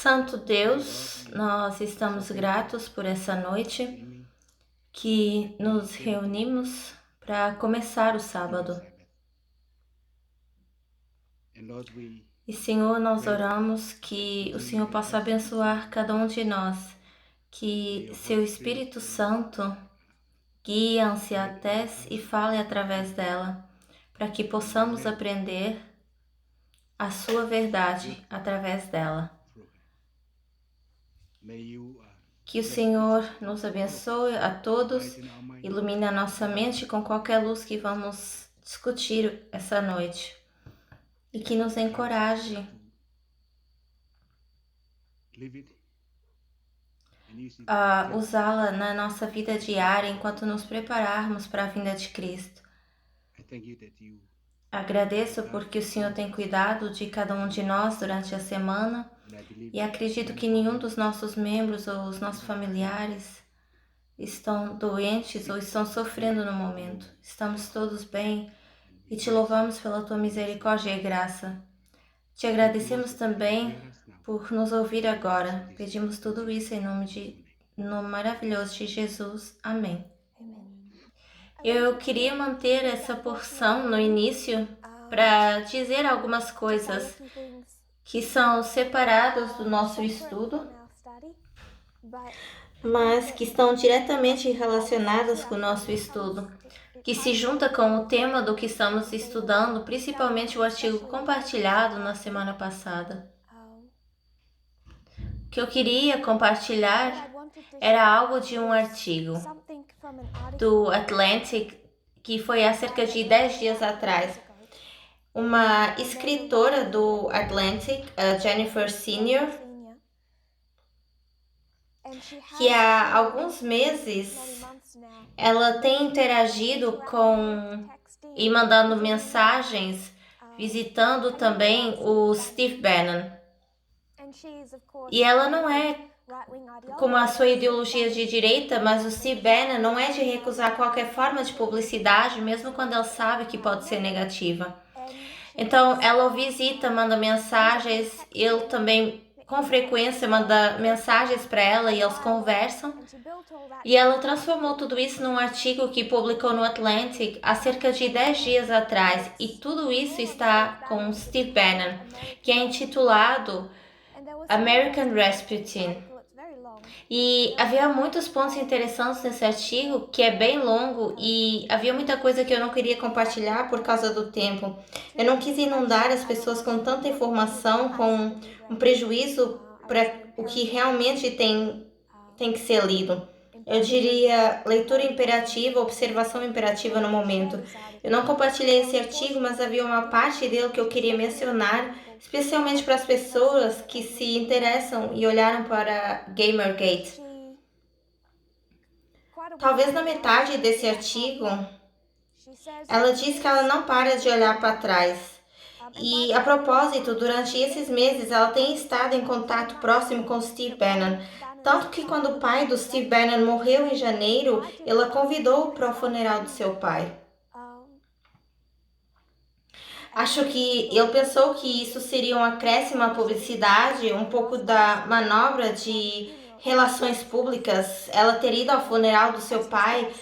Santo Deus, nós estamos gratos por essa noite que nos reunimos para começar o sábado. E Senhor, nós oramos que o Senhor possa abençoar cada um de nós, que seu Espírito Santo guie a Ansiatés e fale através dela, para que possamos aprender a sua verdade através dela. Que o Senhor nos abençoe a todos, ilumine a nossa mente com qualquer luz que vamos discutir essa noite e que nos encoraje a usá-la na nossa vida diária enquanto nos prepararmos para a vinda de Cristo. Agradeço porque o Senhor tem cuidado de cada um de nós durante a semana e acredito que nenhum dos nossos membros ou os nossos familiares estão doentes ou estão sofrendo no momento. Estamos todos bem e te louvamos pela tua misericórdia e graça. Te agradecemos também por nos ouvir agora. Pedimos tudo isso em nome maravilhoso de Jesus. Amém. Eu queria manter essa porção no início para dizer algumas coisas que são separadas do nosso estudo, mas que estão diretamente relacionadas com o nosso estudo, que se junta com o tema do que estamos estudando, principalmente o artigo compartilhado na semana passada. O que eu queria compartilhar era algo de um artigo do Atlantic, que foi há cerca de 10 dias atrás. Uma escritora do Atlantic, Jennifer Senior, que há alguns meses ela tem interagido e mandando mensagens, visitando também o Steve Bannon. E ela não é como a sua ideologia de direita, mas o Steve Bannon não é de recusar qualquer forma de publicidade, mesmo quando ele sabe que pode ser negativa. Então, ela o visita, manda mensagens, ele também com frequência manda mensagens para ela e eles conversam. E ela transformou tudo isso num artigo que publicou no Atlantic há cerca de 10 dias atrás. E tudo isso está com Steve Bannon, que é intitulado American Rasputin. E havia muitos pontos interessantes nesse artigo, que é bem longo, e havia muita coisa que eu não queria compartilhar por causa do tempo. Eu não quis inundar as pessoas com tanta informação, com um prejuízo para o que realmente tem que ser lido. Eu diria leitura imperativa, observação imperativa no momento. Eu não compartilhei esse artigo, mas havia uma parte dele que eu queria mencionar, especialmente para as pessoas que se interessam e olharam para Gamergate. Talvez na metade desse artigo, ela diz que ela não para de olhar para trás. E, a propósito, durante esses meses, ela tem estado em contato próximo com Steve Bannon. Tanto que quando o pai do Steve Bannon morreu em janeiro, ela convidou-o para o funeral do seu pai. Acho que ele pensou que isso seria um acréscimo à publicidade, um pouco da manobra de relações públicas. Ela ter ido ao funeral do seu pai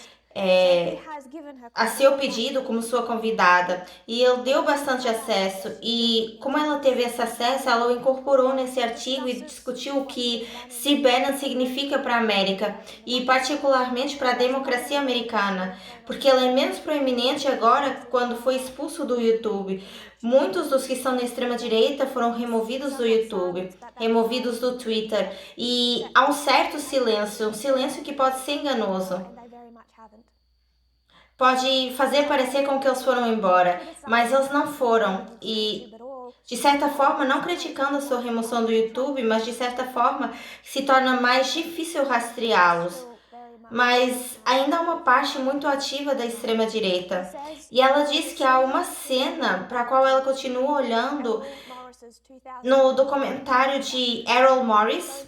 a seu pedido como sua convidada, e ele deu bastante acesso, e como ela teve esse acesso, ela o incorporou nesse artigo e discutiu o que Steve Bannon significa para a América, e particularmente para a democracia americana, porque ele é menos proeminente agora quando foi expulso do YouTube. Muitos dos que estão na extrema-direita foram removidos do YouTube, removidos do Twitter, e há um certo silêncio, um silêncio que pode ser enganoso. Pode fazer parecer com que eles foram embora, mas eles não foram, e de certa forma, não criticando a sua remoção do YouTube, mas de certa forma se torna mais difícil rastreá-los. Mas ainda há uma parte muito ativa da extrema-direita, e ela diz que há uma cena para a qual ela continua olhando no documentário de Errol Morris,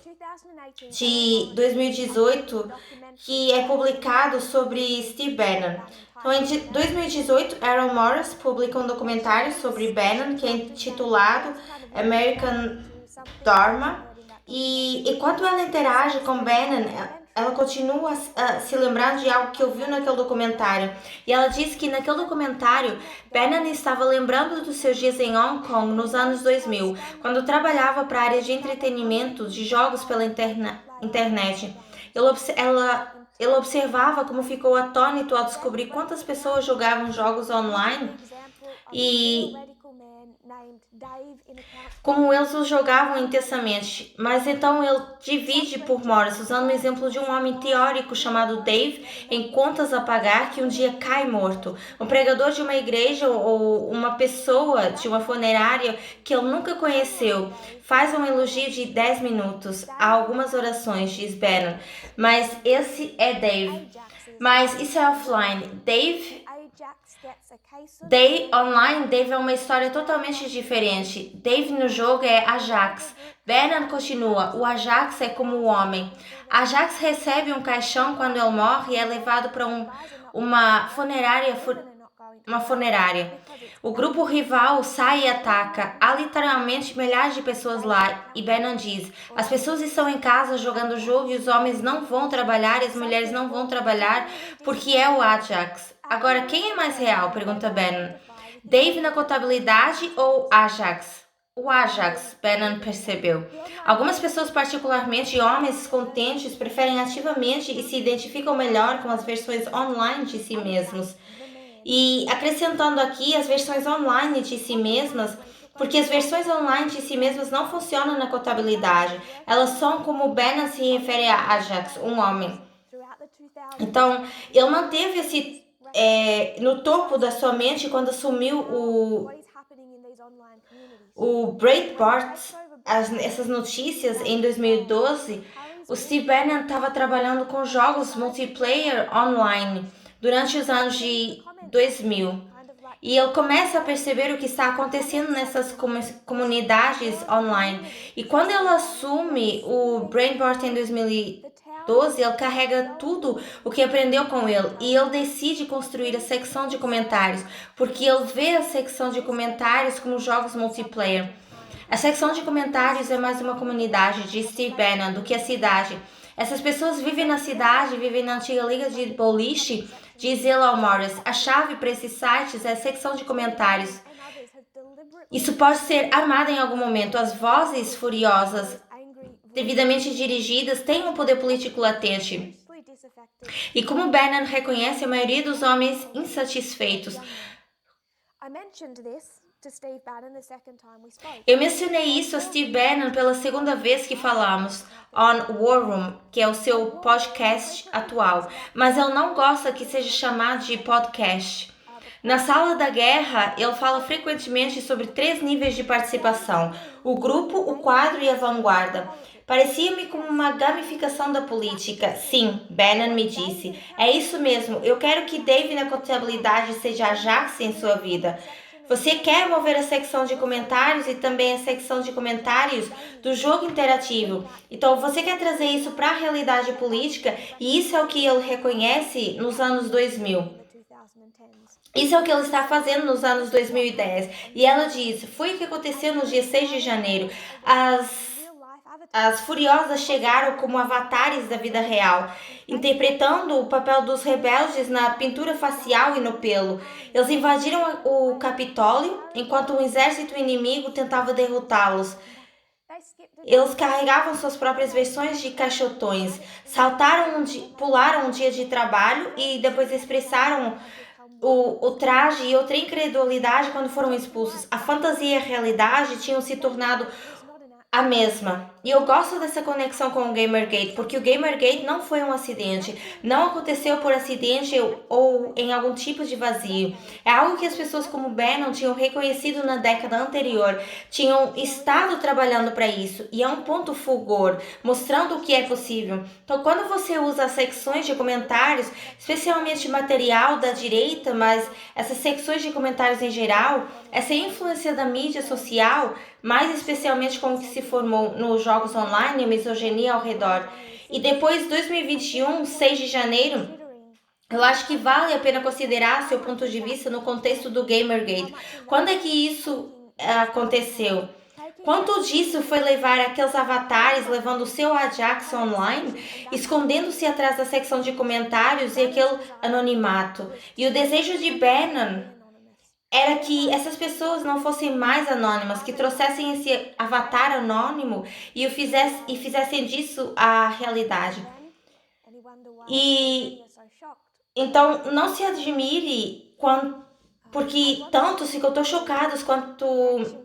de 2018, que é publicado sobre Steve Bannon. Então, em 2018, Errol Morris publica um documentário sobre Bannon, que é intitulado American Dharma, E enquanto ela interage com Bannon, ela continua se lembrando de algo que ouviu naquele documentário. E ela diz que naquele documentário, Bannon estava lembrando dos seus dias em Hong Kong nos anos 2000, quando trabalhava para a área de entretenimento de jogos pela internet. Ele observava como ficou atônito ao descobrir quantas pessoas jogavam jogos online e como eles os jogavam intensamente. Mas então ele divide por Morris, usando o exemplo de um homem teórico chamado Dave, em contas a pagar, que um dia cai morto. Um pregador de uma igreja ou uma pessoa de uma funerária que ele nunca conheceu faz um elogio de 10 minutos a algumas orações, diz Bannon. Mas esse é Dave. Mas isso é offline. Dave é uma história totalmente diferente. Dave no jogo é Ajax. Bannon continua, o Ajax é como o homem. Ajax recebe um caixão quando ele morre e é levado para uma funerária. O grupo rival sai e ataca. Há literalmente milhares de pessoas lá. E Bannon diz, as pessoas estão em casa jogando o jogo e os homens não vão trabalhar e as mulheres não vão trabalhar porque é o Ajax. Agora, quem é mais real? Pergunta Bannon. Dave na contabilidade ou Ajax? O Ajax, Bannon percebeu. Algumas pessoas, particularmente homens contentes, preferem ativamente e se identificam melhor com as versões online de si mesmos. E acrescentando aqui as versões online de si mesmas, porque as versões online de si mesmas não funcionam na contabilidade. Elas são como Bannon se refere a Ajax, um homem. Então, ele manteve esse no topo da sua mente quando assumiu o Breitbart, essas notícias em 2012. O Steve Bannon estava trabalhando com jogos multiplayer online durante os anos de 2000. E ele começa a perceber o que está acontecendo nessas comunidades online. E quando ele assume o Breitbart em 2012, ele carrega tudo o que aprendeu com ele e ele decide construir a secção de comentários, porque ele vê a secção de comentários como jogos multiplayer. A secção de comentários é mais uma comunidade de Steve Bannon do que a cidade. Essas pessoas vivem na cidade, vivem na antiga liga de boliche, diz ele ao Morris. A chave para esses sites é a secção de comentários. Isso pode ser armado em algum momento. As vozes furiosas, devidamente dirigidas, têm um poder político latente. E como Bannon reconhece, a maioria dos homens insatisfeitos. Eu mencionei isso a Steve Bannon pela segunda vez que falamos on War Room, que é o seu podcast atual, mas ele não gosta que seja chamado de podcast. Na Sala da Guerra, ele fala frequentemente sobre 3 níveis de participação: o grupo, o quadro e a vanguarda. Parecia-me como uma gamificação da política. Sim, Bannon me disse. É isso mesmo, eu quero que Dave na contabilidade seja Ajax em sua vida. Você quer mover a secção de comentários e também a secção de comentários do jogo interativo. Então você quer trazer isso para a realidade política e isso é o que ele reconhece nos anos 2000. Isso é o que ele está fazendo nos anos 2010. E ela diz, foi o que aconteceu no dia 6 de janeiro. As Furiosas chegaram como avatares da vida real, interpretando o papel dos rebeldes na pintura facial e no pelo. Eles invadiram o Capitólio enquanto um exército inimigo tentava derrotá-los. Eles carregavam suas próprias versões de caixotões, pularam um dia de trabalho e depois expressaram o traje e outra incredulidade quando foram expulsos. A fantasia e a realidade tinham se tornado a mesma. E eu gosto dessa conexão com o Gamergate, porque o Gamergate não foi um acidente, não aconteceu por acidente ou em algum tipo de vazio. É algo que as pessoas como Bannon tinham reconhecido na década anterior, tinham estado trabalhando para isso, e é um ponto fulgor, mostrando o que é possível. Então, quando você usa as secções de comentários, especialmente material da direita, mas essas secções de comentários em geral, essa influência da mídia social, mais especialmente com o que se formou nos jogos online e a misoginia ao redor. E depois de 2021, 6 de janeiro, eu acho que vale a pena considerar seu ponto de vista no contexto do Gamergate. Quando é que isso aconteceu? Quanto disso foi levar aqueles avatares levando o seu Ajax online, escondendo-se atrás da secção de comentários e aquele anonimato. E o desejo de Bannon era que essas pessoas não fossem mais anônimas, que trouxessem esse avatar anônimo e fizessem disso a realidade. E então não se admire porque tanto ficou tão chocados quanto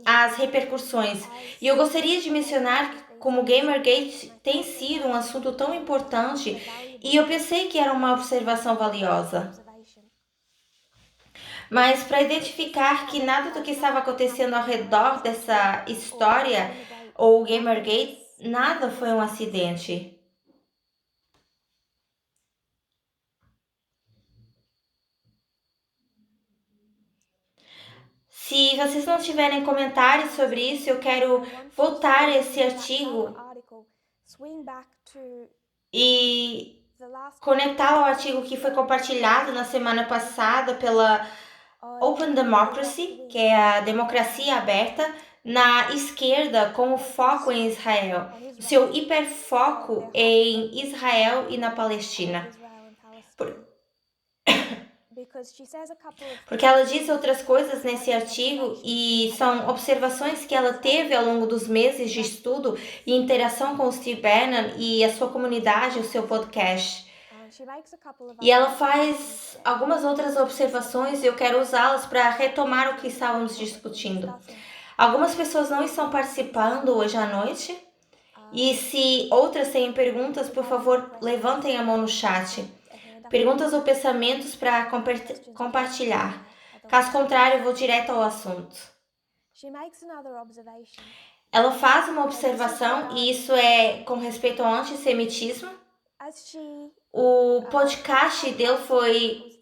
as repercussões. E eu gostaria de mencionar como Gamergate tem sido um assunto tão importante e eu pensei que era uma observação valiosa. Mas para identificar que nada do que estava acontecendo ao redor dessa história ou Gamergate, nada foi um acidente. Se vocês não tiverem comentários sobre isso, eu quero voltar a esse artigo e conectá-lo ao artigo que foi compartilhado na semana passada pela Open Democracy, que é a democracia aberta, na esquerda com o foco em Israel. O seu hiperfoco em Israel e na Palestina. Porque ela diz outras coisas nesse artigo e são observações que ela teve ao longo dos meses de estudo e interação com o Steve Bannon e a sua comunidade, o seu podcast. E ela faz algumas outras observações e eu quero usá-las para retomar o que estávamos discutindo. Algumas pessoas não estão participando hoje à noite e se outras têm perguntas, por favor, levantem a mão no chat. Perguntas ou pensamentos para compartilhar. Caso contrário, eu vou direto ao assunto. Ela faz uma observação, e isso é com respeito ao antissemitismo. O podcast dele foi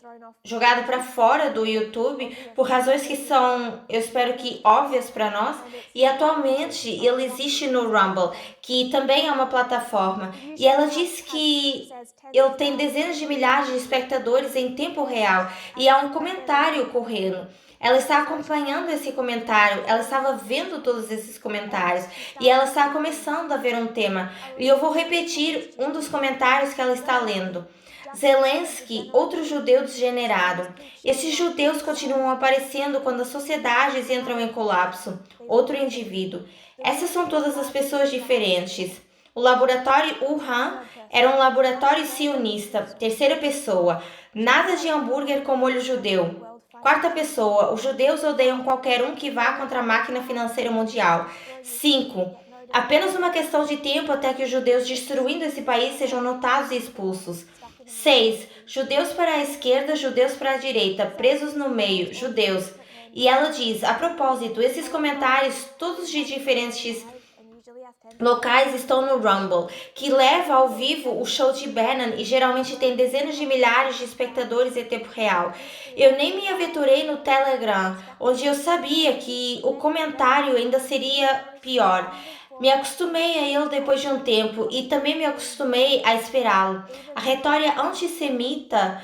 jogado para fora do YouTube por razões que são, eu espero que óbvias para nós, e atualmente ele existe no Rumble, que também é uma plataforma, e ela diz que ele tem dezenas de milhares de espectadores em tempo real e há um comentário correndo. Ela está acompanhando esse comentário, ela estava vendo todos esses comentários e ela está começando a ver um tema. E eu vou repetir um dos comentários que ela está lendo. Zelensky, outro judeu degenerado. Esses judeus continuam aparecendo quando as sociedades entram em colapso. Outro indivíduo. Essas são todas as pessoas diferentes. O laboratório Wuhan era um laboratório sionista. Terceira pessoa. Nada de hambúrguer com molho judeu. Quarta pessoa. Os judeus odeiam qualquer um que vá contra a máquina financeira mundial. 5. Apenas uma questão de tempo até que os judeus destruindo esse país sejam notados e expulsos. 6. Judeus para a esquerda, judeus para a direita, presos no meio, judeus. E ela diz, a propósito, esses comentários, todos de diferentes locais, estão no Rumble, que leva ao vivo o show de Bannon e geralmente tem dezenas de milhares de espectadores em tempo real. Eu nem me aventurei no Telegram, onde eu sabia que o comentário ainda seria pior. Me acostumei a ele depois de um tempo e também me acostumei a esperá-lo. A retórica antissemita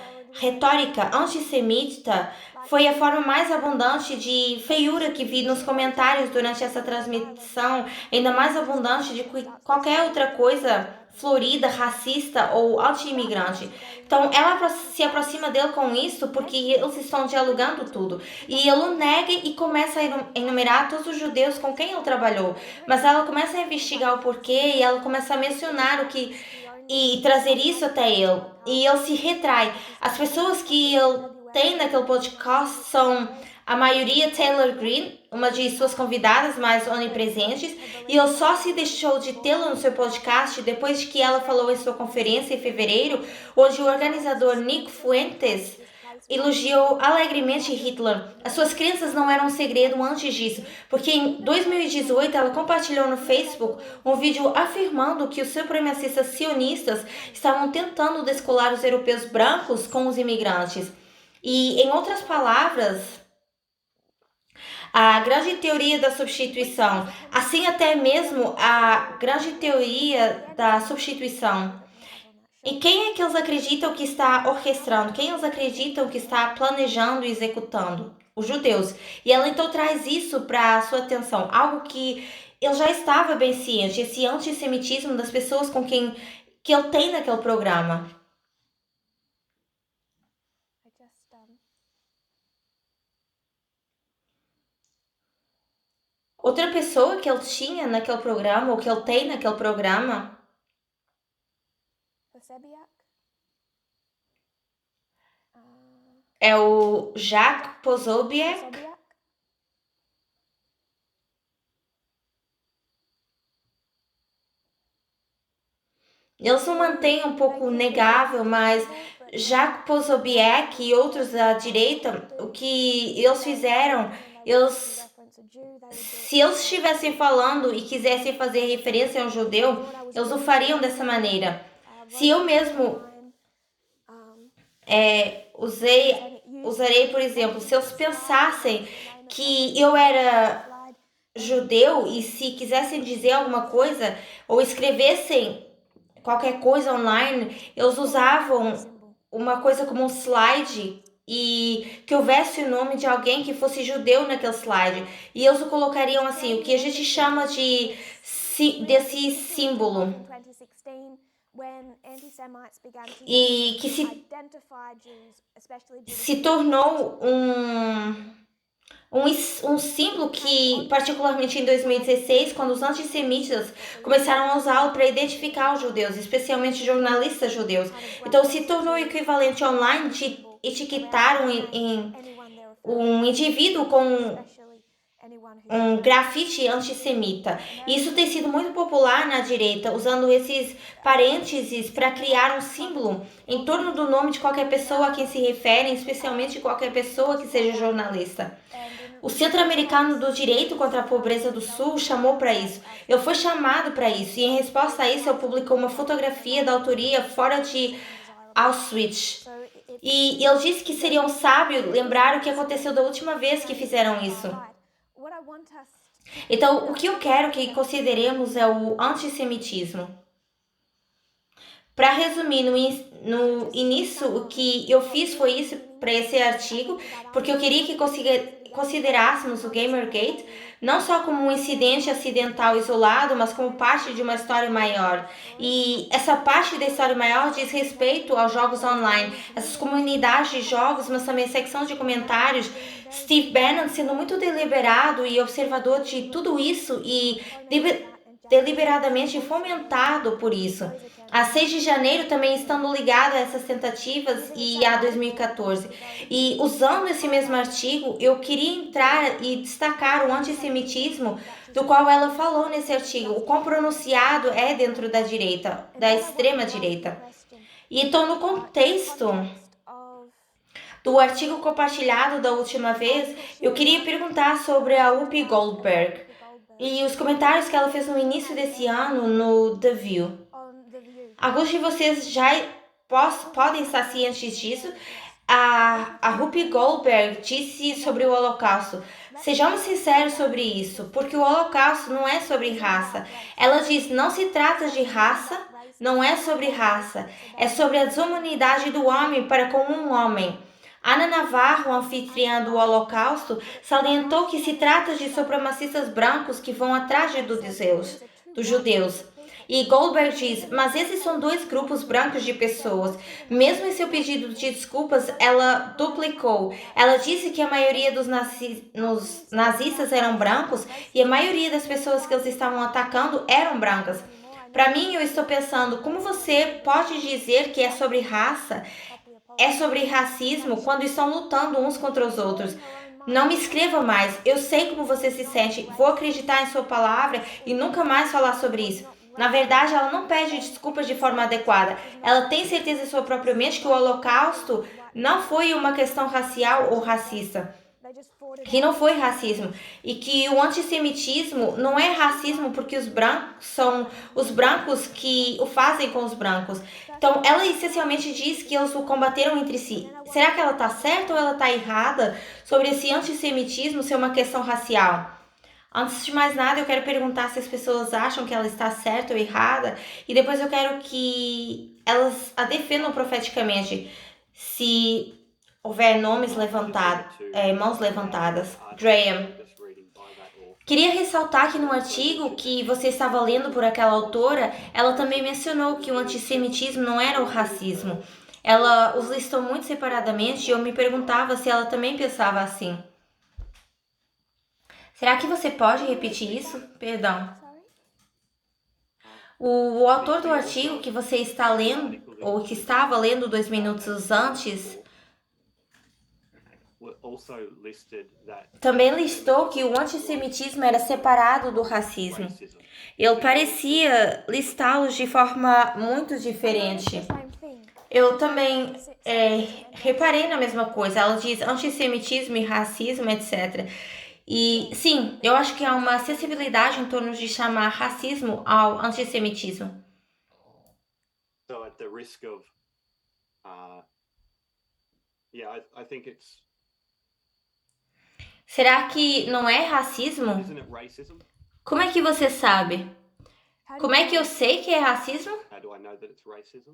foi a forma mais abundante de feiura que vi nos comentários durante essa transmissão, ainda mais abundante de qualquer outra coisa florida, racista ou anti-imigrante. Então ela se aproxima dele com isso porque eles estão dialogando tudo. E ele o nega e começa a enumerar todos os judeus com quem ele trabalhou. Mas ela começa a investigar o porquê e ela começa a mencionar o que e trazer isso até ele. E ele se retrai. As pessoas que ele tem naquele podcast são a maioria Taylor Green, uma de suas convidadas mais onipresentes, e ele só se deixou de tê-la no seu podcast depois de que ela falou em sua conferência em fevereiro, onde o organizador Nick Fuentes elogiou alegremente Hitler. As suas crenças não eram um segredo antes disso, porque em 2018 ela compartilhou no Facebook um vídeo afirmando que os supremacistas sionistas estavam tentando descolar os europeus brancos com os imigrantes. E, em outras palavras, a grande teoria da substituição, assim até mesmo a grande teoria da substituição. E quem é que eles acreditam que está orquestrando? Quem eles acreditam que está planejando e executando? Os judeus. E ela então traz isso para a sua atenção, algo que ele já estava bem ciente, esse antissemitismo das pessoas com quem que ele tem naquele programa. Outra pessoa que ele tinha naquele programa, ou que ele tem naquele programa, é o Jacques Posobiec. Eles não mantêm um pouco negável, mas Jacques Posobiec e outros da direita, o que eles fizeram, se eles estivessem falando e quisessem fazer referência a um judeu, eles o fariam dessa maneira. Se eu mesmo usarei, por exemplo, se eles pensassem que eu era judeu e se quisessem dizer alguma coisa ou escrevessem qualquer coisa online, eles usavam uma coisa como um slide e que houvesse o nome de alguém que fosse judeu naquele slide. E eles o colocariam assim, o que a gente chama desse símbolo. E que se tornou um símbolo que, particularmente em 2016, quando os antissemitas começaram a usá-lo para identificar os judeus, especialmente jornalistas judeus. Então, se tornou o equivalente online de etiquetar um indivíduo com um grafite antissemita. Isso tem sido muito popular na direita, usando esses parênteses para criar um símbolo em torno do nome de qualquer pessoa a quem se referem, especialmente qualquer pessoa que seja jornalista. O Centro Americano do Direito contra a Pobreza do Sul chamou para isso. Ele foi chamado para isso e, em resposta a isso, ele publicou uma fotografia da autoria fora de Auschwitz. E ele disse que seria um sábio lembrar o que aconteceu da última vez que fizeram isso. Então, o que eu quero que consideremos é o antissemitismo. Para resumir, no início, o que eu fiz foi isso para esse artigo, porque eu queria que considerássemos o Gamergate não só como um incidente acidental isolado, mas como parte de uma história maior. E essa parte da história maior diz respeito aos jogos online, essas comunidades de jogos, mas também a secção de comentários. Steve Bannon sendo muito deliberado e observador de tudo isso e deliberadamente fomentado por isso. A 6 de janeiro também estando ligado a essas tentativas e a 2014. E usando esse mesmo artigo, eu queria entrar e destacar o antissemitismo do qual ela falou nesse artigo, o quão pronunciado é dentro da direita, da extrema direita. E então, no contexto do artigo compartilhado da última vez, eu queria perguntar sobre a Whoopi Goldberg e os comentários que ela fez no início desse ano no The View. Alguns de vocês já podem estar cientes disso. A Whoopi Goldberg disse sobre o Holocausto: sejamos sinceros sobre isso, porque o Holocausto não é sobre raça. Ela diz: não se trata de raça, não é sobre raça, é sobre a desumanidade do homem para com um homem. Ana Navarro, anfitriã do Holocausto, salientou que se trata de supremacistas brancos que vão atrás dos judeus. E Goldberg diz, mas esses são dois grupos brancos de pessoas. Mesmo em seu pedido de desculpas, ela duplicou. Ela disse que a maioria dos nazistas eram brancos e a maioria das pessoas que eles estavam atacando eram brancas. Para mim, eu estou pensando, como você pode dizer que é sobre raça, é sobre racismo, quando estão lutando uns contra os outros? Não me escreva mais, eu sei como você se sente, vou acreditar em sua palavra e nunca mais falar sobre isso. Na verdade, ela não pede desculpas de forma adequada. Ela tem certeza em sua própria mente que o Holocausto não foi uma questão racial ou racista. Que não foi racismo. E que o antissemitismo não é racismo porque os brancos são os brancos que o fazem com os brancos. Então, ela essencialmente diz que eles o combateram entre si. Será que ela está certa ou ela está errada sobre esse antissemitismo ser uma questão racial? Antes de mais nada, eu quero perguntar se as pessoas acham que ela está certa ou errada, e depois eu quero que elas a defendam profeticamente, se houver mãos levantadas. Graham. Queria ressaltar que no artigo que você estava lendo por aquela autora, ela também mencionou que o antissemitismo não era o racismo. Ela os listou muito separadamente e eu me perguntava se ela também pensava assim. Será que você pode repetir isso? Perdão. O autor do artigo que você está lendo, ou que estava lendo 2 minutos antes, também listou que o antissemitismo era separado do racismo. Ele parecia listá-los de forma muito diferente. Eu também reparei na mesma coisa. Ela diz antissemitismo e racismo, etc. E sim, eu acho que há uma sensibilidade em torno de chamar racismo ao antissemitismo. So at the risk of, I think it's. Será que não é racismo? Isn't it racism? Como é que você sabe? Como é que eu sei que é racismo? How do I know that it's racism?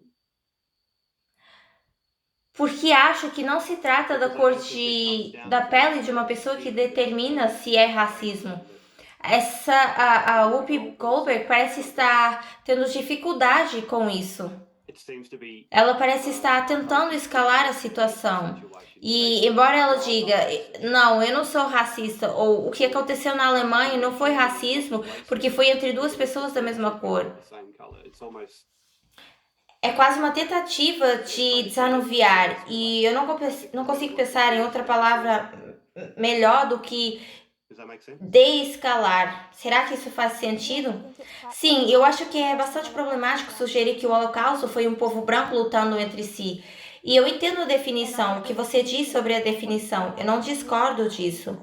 Porque acho que não se trata da cor da pele de uma pessoa que determina se é racismo. A Whoopi Goldberg parece estar tendo dificuldade com isso. Ela parece estar tentando escalar a situação. E embora ela diga, não, eu não sou racista, ou o que aconteceu na Alemanha não foi racismo, porque foi entre duas pessoas da mesma cor. É quase uma tentativa de desanuviar, e eu não consigo pensar em outra palavra melhor do que desescalar. Será que isso faz sentido? Sim, eu acho que é bastante problemático sugerir que o Holocausto foi um povo branco lutando entre si. E eu entendo a definição, o que você diz sobre a definição. Eu não discordo disso.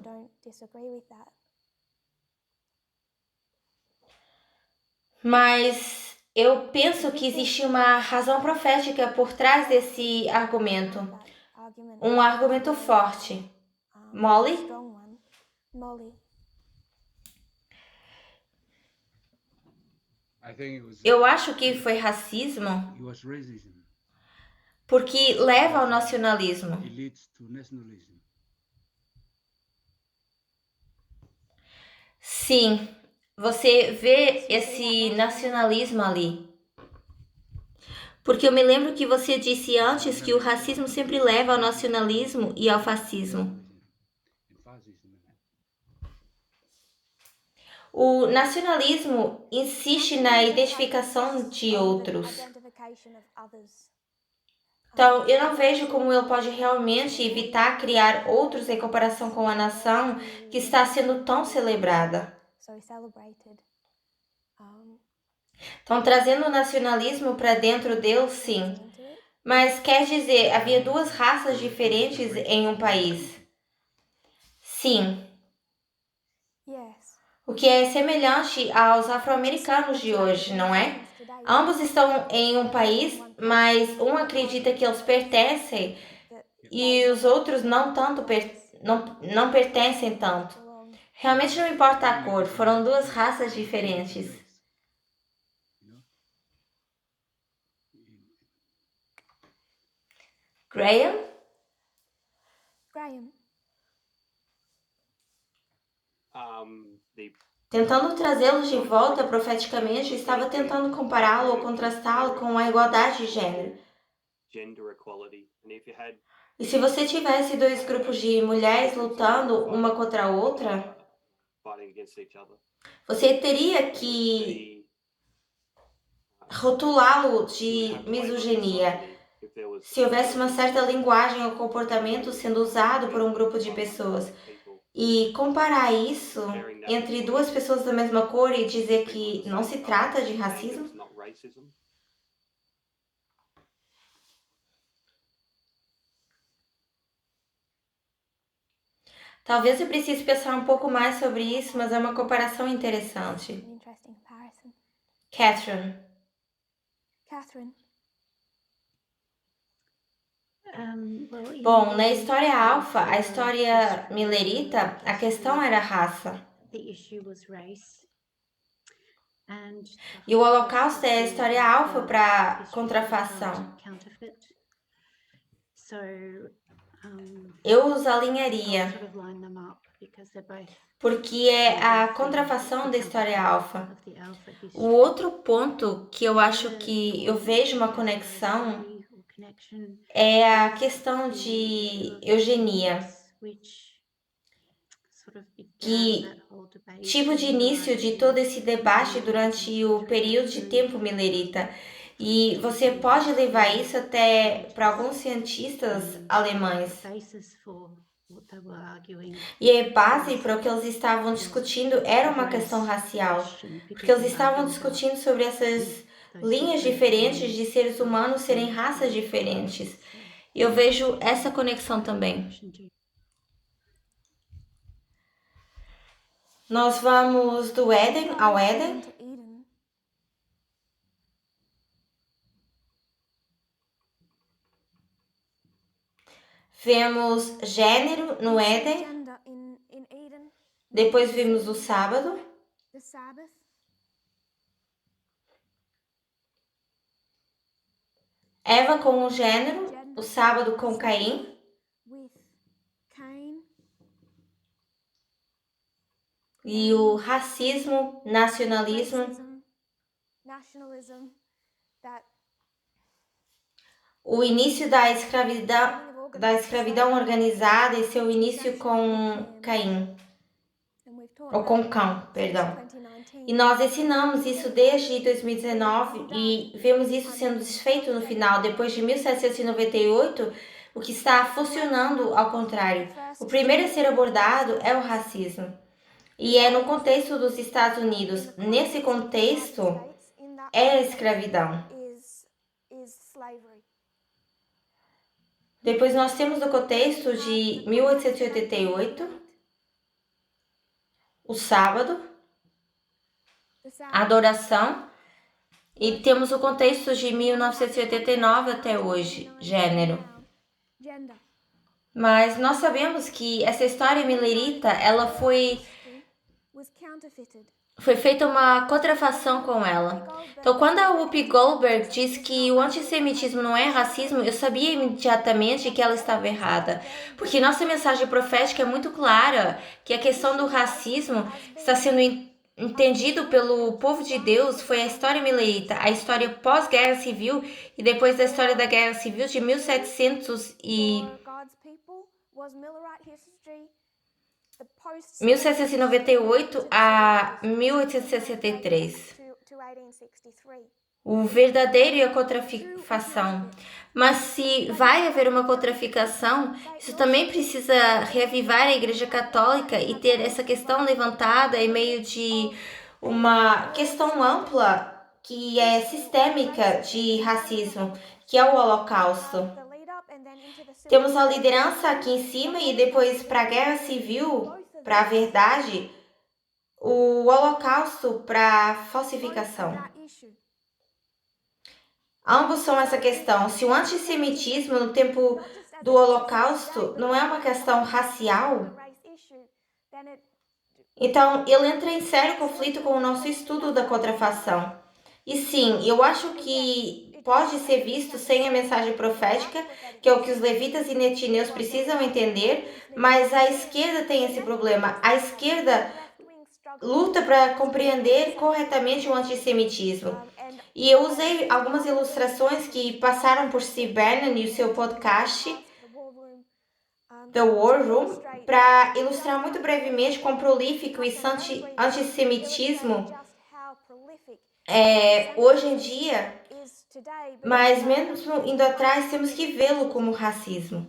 Mas eu penso que existe uma razão profética por trás desse argumento. Um argumento forte. Molly? Eu acho que foi racismo porque leva ao nacionalismo. Sim, você vê esse nacionalismo ali. Porque eu me lembro que você disse antes que o racismo sempre leva ao nacionalismo e ao fascismo. O nacionalismo insiste na identificação de outros. Então, eu não vejo como ele pode realmente evitar criar outros em comparação com a nação que está sendo tão celebrada. Então, trazendo o nacionalismo para dentro dele, sim. Mas quer dizer, havia duas raças diferentes em um país. Sim. O que é semelhante aos afro-americanos de hoje, não é? Ambos estão em um país, mas um acredita que eles pertencem e os outros não pertencem tanto. Realmente não importa a cor, foram duas raças diferentes. Graham? Tentando trazê-los de volta profeticamente, estava tentando compará-lo ou contrastá-lo com a igualdade de gênero. E se você tivesse dois grupos de mulheres lutando uma contra a outra, você teria que rotulá-lo de misoginia. Se houvesse uma certa linguagem ou comportamento sendo usado por um grupo de pessoas. E comparar isso entre duas pessoas da mesma cor e dizer que não se trata de racismo? Talvez eu precise pensar um pouco mais sobre isso, mas é uma comparação interessante. Catherine. Bom, na história alfa, a história millerita, a questão era raça. E o Holocausto é a história alfa para contrafação. Eu os alinharia, porque é a contrafação da história alfa. O outro ponto que eu acho que eu vejo uma conexão é a questão de eugenia, que tipo de início de todo esse debate durante o período de tempo milerita. E você pode levar isso até para alguns cientistas alemães. E a base para o que eles estavam discutindo era uma questão racial, porque eles estavam discutindo sobre essas linhas diferentes de seres humanos serem raças diferentes. E eu vejo essa conexão também. Nós vamos do Éden ao Éden. Vemos gênero no Éden. Depois vimos o sábado. Eva com o gênero, o sábado com Caim. E o racismo, nacionalismo. O início da escravidão organizada e seu início com Caim. Ou com Cão, perdão. E nós ensinamos isso desde 2019 e vemos isso sendo desfeito no final, depois de 1798, o que está funcionando ao contrário. O primeiro a ser abordado é o racismo. E é no contexto dos Estados Unidos. Nesse contexto, é a escravidão. Depois nós temos o contexto de 1888, o sábado, a adoração, e temos o contexto de 1989 até hoje, gênero. Mas nós sabemos que essa história milerita, ela foi feita uma contrafação com ela. Então, quando a Whoopi Goldberg diz que o antissemitismo não é racismo, eu sabia imediatamente que ela estava errada. Porque nossa mensagem profética é muito clara, que a questão do racismo está sendo entendido pelo povo de Deus, foi a história milerita, a história pós-guerra civil e depois da história da guerra civil de 1798 a 1863. O verdadeiro e a contrafação. Mas se vai haver uma contraficação, isso também precisa reavivar a Igreja Católica e ter essa questão levantada em meio de uma questão ampla que é sistêmica de racismo, que é o Holocausto. Temos a liderança aqui em cima e depois para a Guerra Civil, para a verdade, o Holocausto para a falsificação. Ambos são essa questão. Se o antissemitismo no tempo do Holocausto não é uma questão racial, então ele entra em sério conflito com o nosso estudo da contrafação. E sim, eu acho que pode ser visto sem a mensagem profética, que é o que os levitas e netineus precisam entender, mas a esquerda tem esse problema. A esquerda luta para compreender corretamente o antissemitismo. E eu usei algumas ilustrações que passaram por Steve Bannon e o seu podcast The War Room para ilustrar muito brevemente quão prolífico esse antissemitismo é hoje em dia, mas mesmo indo atrás temos que vê-lo como racismo.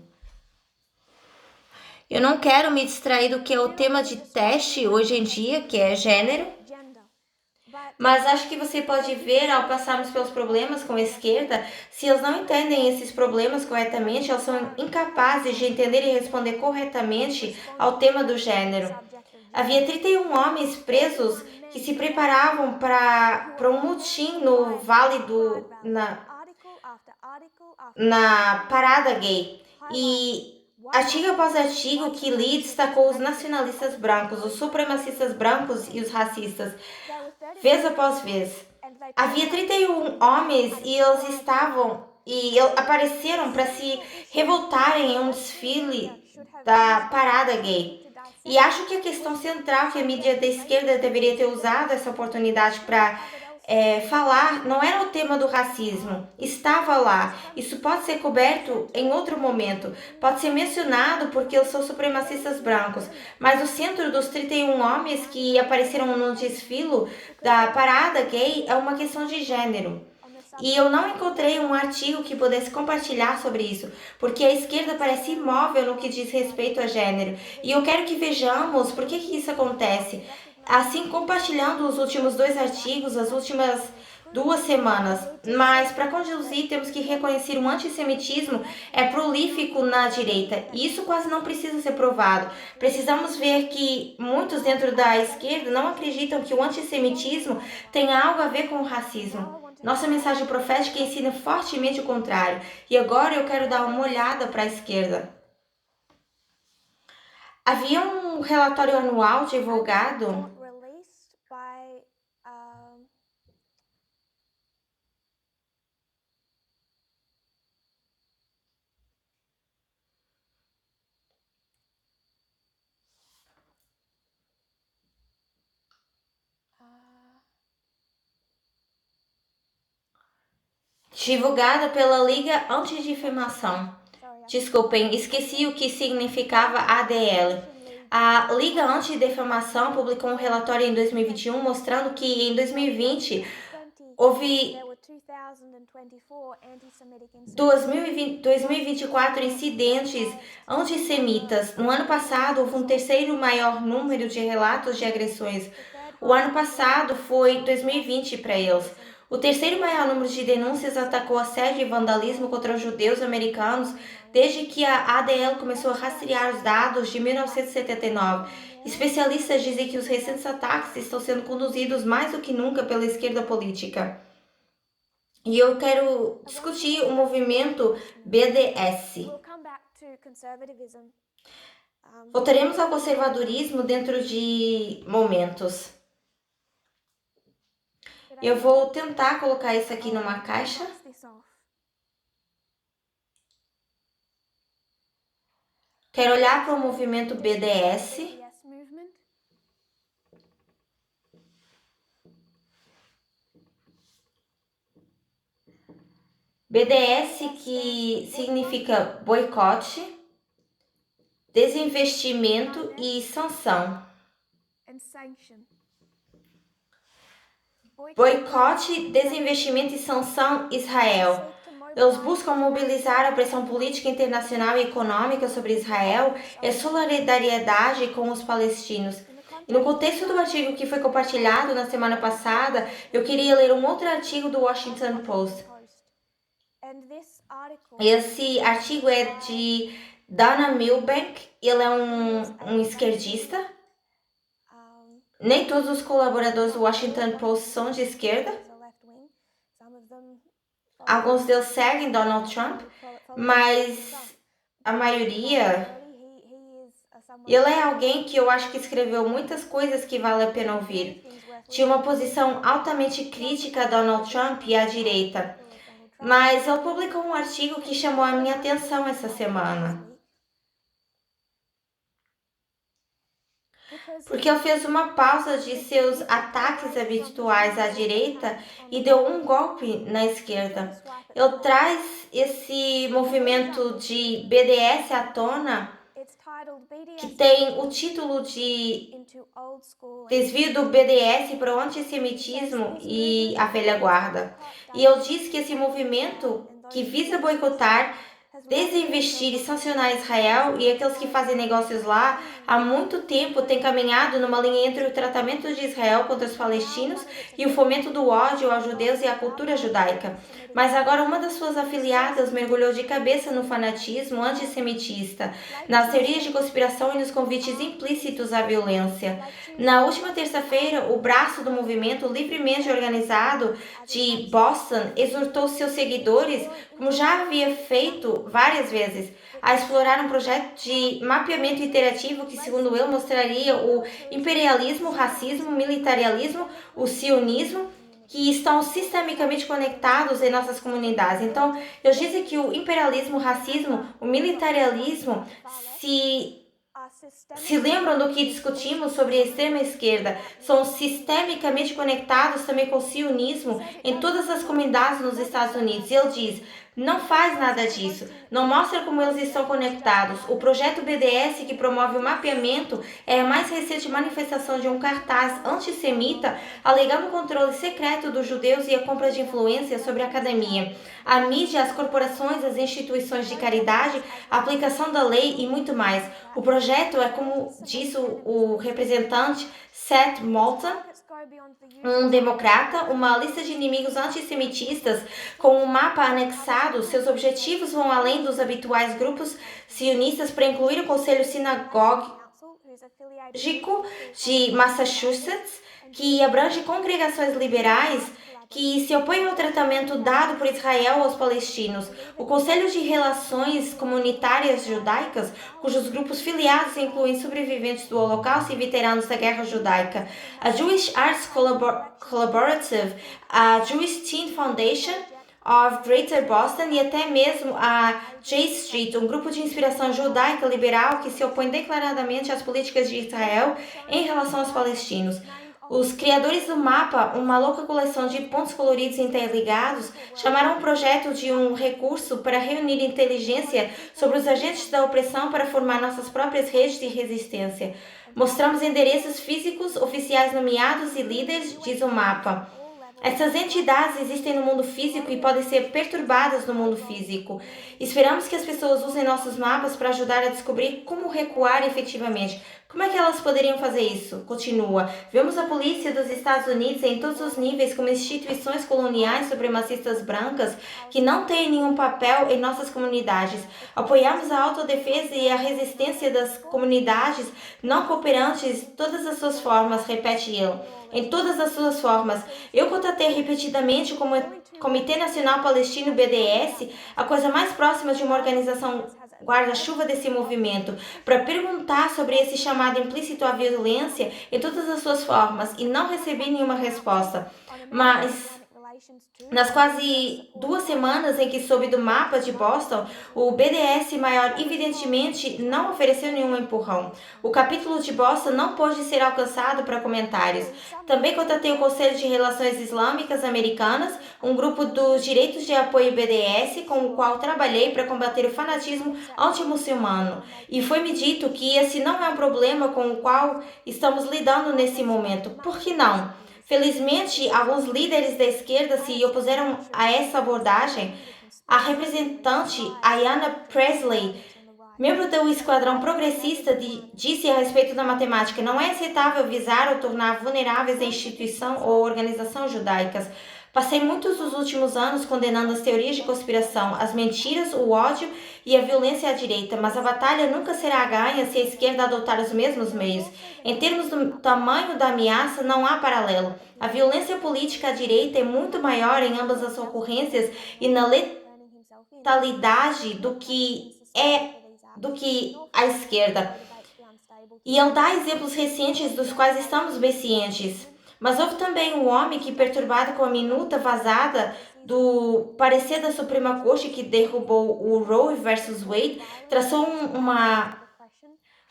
Eu não quero me distrair do que é o tema de teste hoje em dia, que é gênero, mas acho que você pode ver ao passarmos pelos problemas com a esquerda, se eles não entendem esses problemas corretamente, eles são incapazes de entender e responder corretamente ao tema do gênero. Havia 31 homens presos que se preparavam para um motim no Vale na parada gay. E artigo após artigo, que Lee destacou os nacionalistas brancos, os supremacistas brancos e os racistas, vez após vez. Havia 31 homens e eles apareceram para se revoltarem em um desfile da parada gay. E acho que a questão central que a mídia da esquerda deveria ter usado essa oportunidade para falar não era o tema do racismo, estava lá. Isso pode ser coberto em outro momento, pode ser mencionado porque eu sou supremacistas brancos, mas o centro dos 31 homens que apareceram no desfile da parada gay é uma questão de gênero. E eu não encontrei um artigo que pudesse compartilhar sobre isso, porque a esquerda parece imóvel no que diz respeito a gênero. E eu quero que vejamos por que isso acontece. Assim, compartilhando os últimos 2 artigos, as últimas 2 semanas. Mas para conduzir, temos que reconhecer um antissemitismo prolífico na direita. E isso quase não precisa ser provado. Precisamos ver que muitos dentro da esquerda não acreditam que o antissemitismo tem algo a ver com o racismo. Nossa mensagem profética ensina fortemente o contrário. E agora eu quero dar uma olhada para a esquerda. Havia um relatório anual divulgado pela Liga Antidifamação. Desculpem, esqueci o que significava ADL. A Liga Antidifamação publicou um relatório em 2021 mostrando que em 2020 houve 2024 incidentes antissemitas. No ano passado, houve um terceiro maior número de relatos de agressões. O ano passado foi 2020 para eles. O terceiro maior número de denúncias atacou assédio e vandalismo contra os judeus americanos desde que a ADL começou a rastrear os dados de 1979. Especialistas dizem que os recentes ataques estão sendo conduzidos mais do que nunca pela esquerda política. E eu quero discutir o movimento BDS. Voltaremos ao conservadorismo dentro de momentos. Eu vou tentar colocar isso aqui numa caixa. Quero olhar para o movimento BDS. BDS, que significa boicote, desinvestimento e sanção. Boicote, desinvestimento e sanção Israel. Eles buscam mobilizar a pressão política internacional e econômica sobre Israel e a solidariedade com os palestinos. E no contexto do artigo que foi compartilhado na semana passada, eu queria ler um outro artigo do Washington Post. Esse artigo é de Dana Milbank, ele é um esquerdista. Nem todos os colaboradores do Washington Post são de esquerda. Alguns deles seguem Donald Trump, mas a maioria... Ele é alguém que eu acho que escreveu muitas coisas que vale a pena ouvir. Tinha uma posição altamente crítica a Donald Trump e à direita. Mas ele publicou um artigo que chamou a minha atenção essa semana. Porque ele fez uma pausa de seus ataques habituais à direita e deu um golpe na esquerda. Ele traz esse movimento de BDS à tona, que tem o título de Desvio do BDS para o Antissemitismo e a Velha Guarda. E ele diz que esse movimento que visa boicotar, desinvestir e sancionar Israel e aqueles que fazem negócios lá, há muito tempo tem caminhado numa linha entre o tratamento de Israel contra os palestinos e o fomento do ódio aos judeus e à cultura judaica. Mas agora uma das suas afiliadas mergulhou de cabeça no fanatismo antissemitista, nas teorias de conspiração e nos convites implícitos à violência. Na última terça-feira, o braço do movimento livremente organizado de Boston exortou seus seguidores, como já havia feito várias vezes, a explorar um projeto de mapeamento interativo que, segundo ele, mostraria o imperialismo, o racismo, o militarismo, o sionismo, que estão sistemicamente conectados em nossas comunidades. Então, eles dizem que o imperialismo, o racismo, o militarismo se se lembram do que discutimos sobre a extrema-esquerda, são sistemicamente conectados também com o sionismo em todas as comunidades nos Estados Unidos. E ele diz, não faz nada disso, não mostra como eles estão conectados. O projeto BDS, que promove o mapeamento, é a mais recente manifestação de um cartaz antissemita alegando o controle secreto dos judeus e a compra de influência sobre a academia, a mídia, as corporações, as instituições de caridade, a aplicação da lei e muito mais. O projeto é, como disse o representante Seth Moulton, um democrata, uma lista de inimigos antissemitistas com um mapa anexado. Seus objetivos vão além dos habituais grupos sionistas para incluir o Conselho Sinagógico de Massachusetts, que abrange congregações liberais que se opõem ao tratamento dado por Israel aos palestinos, o Conselho de Relações Comunitárias Judaicas, cujos grupos filiados incluem sobreviventes do Holocausto e veteranos da Guerra Judaica, a Jewish Arts Collaborative, a Jewish Teen Foundation of Greater Boston e até mesmo a J Street, um grupo de inspiração judaica liberal que se opõe declaradamente às políticas de Israel em relação aos palestinos. Os criadores do mapa, uma louca coleção de pontos coloridos interligados, chamaram o projeto de um recurso para reunir inteligência sobre os agentes da opressão para formar nossas próprias redes de resistência. Mostramos endereços físicos, oficiais nomeados e líderes, diz o mapa. Essas entidades existem no mundo físico e podem ser perturbadas no mundo físico. Esperamos que as pessoas usem nossos mapas para ajudar a descobrir como recuar efetivamente. Como é que elas poderiam fazer isso? Continua. Vemos a polícia dos Estados Unidos em todos os níveis como instituições coloniais supremacistas brancas que não têm nenhum papel em nossas comunidades. Apoiamos a autodefesa e a resistência das comunidades não cooperantes em todas as suas formas, repete ele. Em todas as suas formas. Eu contatei repetidamente como Comitê Nacional Palestino BDS, a coisa mais próxima de uma organização guarda-chuva desse movimento, para perguntar sobre esse chamado implícito à violência em todas as suas formas e não recebi nenhuma resposta. Mas nas quase 2 semanas em que soube do mapa de Boston, o BDS maior evidentemente não ofereceu nenhum empurrão. O capítulo de Boston não pôde ser alcançado para comentários. Também contatei o Conselho de Relações Islâmicas Americanas, um grupo dos direitos de apoio BDS, com o qual trabalhei para combater o fanatismo anti-muçulmano. E foi-me dito que esse não é um problema com o qual estamos lidando nesse momento. Por que não? Felizmente, alguns líderes da esquerda se opuseram a essa abordagem. A representante Ayanna Presley, membro do esquadrão progressista, disse a respeito da matemática: não é aceitável visar ou tornar vulneráveis a instituição ou organização judaicas. Passei muitos dos últimos anos condenando as teorias de conspiração, as mentiras, o ódio e a violência à direita, mas a batalha nunca será ganha se a esquerda adotar os mesmos meios. Em termos do tamanho da ameaça, não há paralelo. A violência política à direita é muito maior em ambas as ocorrências e na letalidade do que a esquerda. E ele dá exemplos recentes dos quais estamos bem cientes. Mas houve também um homem que, perturbado com a minuta vazada do parecer da Suprema Corte que derrubou o Roe versus Wade, traçou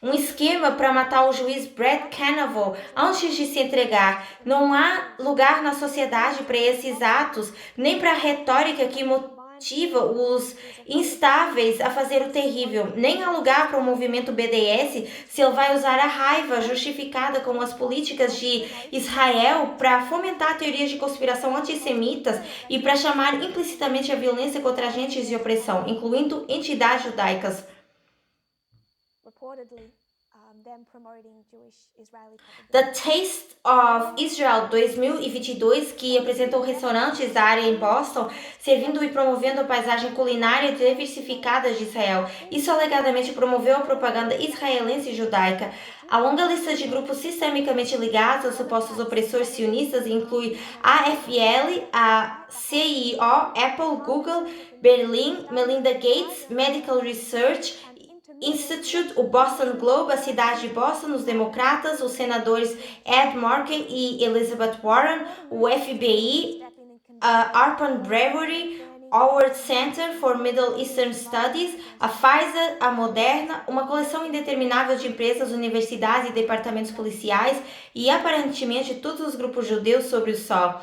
um esquema para matar o juiz Brett Kavanaugh antes de se entregar. Não há lugar na sociedade para esses atos, nem para a retórica que motiva os instáveis a fazer o terrível. Nem há lugar para o movimento BDS se ele vai usar a raiva justificada com as políticas de Israel para fomentar teorias de conspiração antissemitas e para chamar implicitamente a violência contra agentes de opressão, incluindo entidades judaicas. The Taste of Israel 2022, que apresentou restaurantes da área em Boston, servindo e promovendo a paisagem culinária diversificada de Israel. Isso alegadamente promoveu a propaganda israelense e judaica. A longa lista de grupos sistemicamente ligados aos supostos opressores sionistas inclui a AFL, a CIO, Apple, Google, Berlin, Melinda Gates, Medical Research Institute, o Boston Globe, a cidade de Boston, os democratas, os senadores Ed Markey e Elizabeth Warren, o FBI, a Arpan Brewery, Howard Center for Middle Eastern Studies, a Pfizer, a Moderna, uma coleção indeterminável de empresas, universidades e departamentos policiais e aparentemente todos os grupos judeus sobre o sol.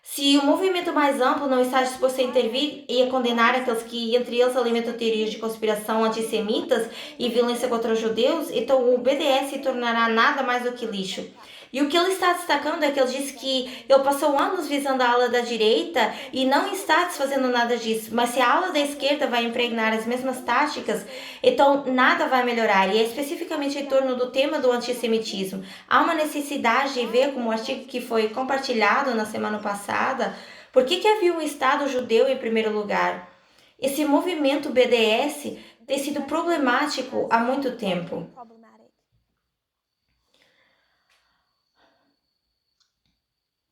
Se o movimento mais amplo não está disposto a intervir e a condenar aqueles que, entre eles, alimentam teorias de conspiração antissemitas e violência contra os judeus, então o BDS se tornará nada mais do que lixo. E o que ele está destacando é que ele diz que ele passou anos visando a ala da direita e não está desfazendo nada disso. Mas se a ala da esquerda vai impregnar as mesmas táticas, então nada vai melhorar. E é especificamente em torno do tema do antissemitismo. Há uma necessidade de ver, como o artigo que foi compartilhado na semana passada, por que havia um Estado judeu em primeiro lugar. Esse movimento BDS tem sido problemático há muito tempo.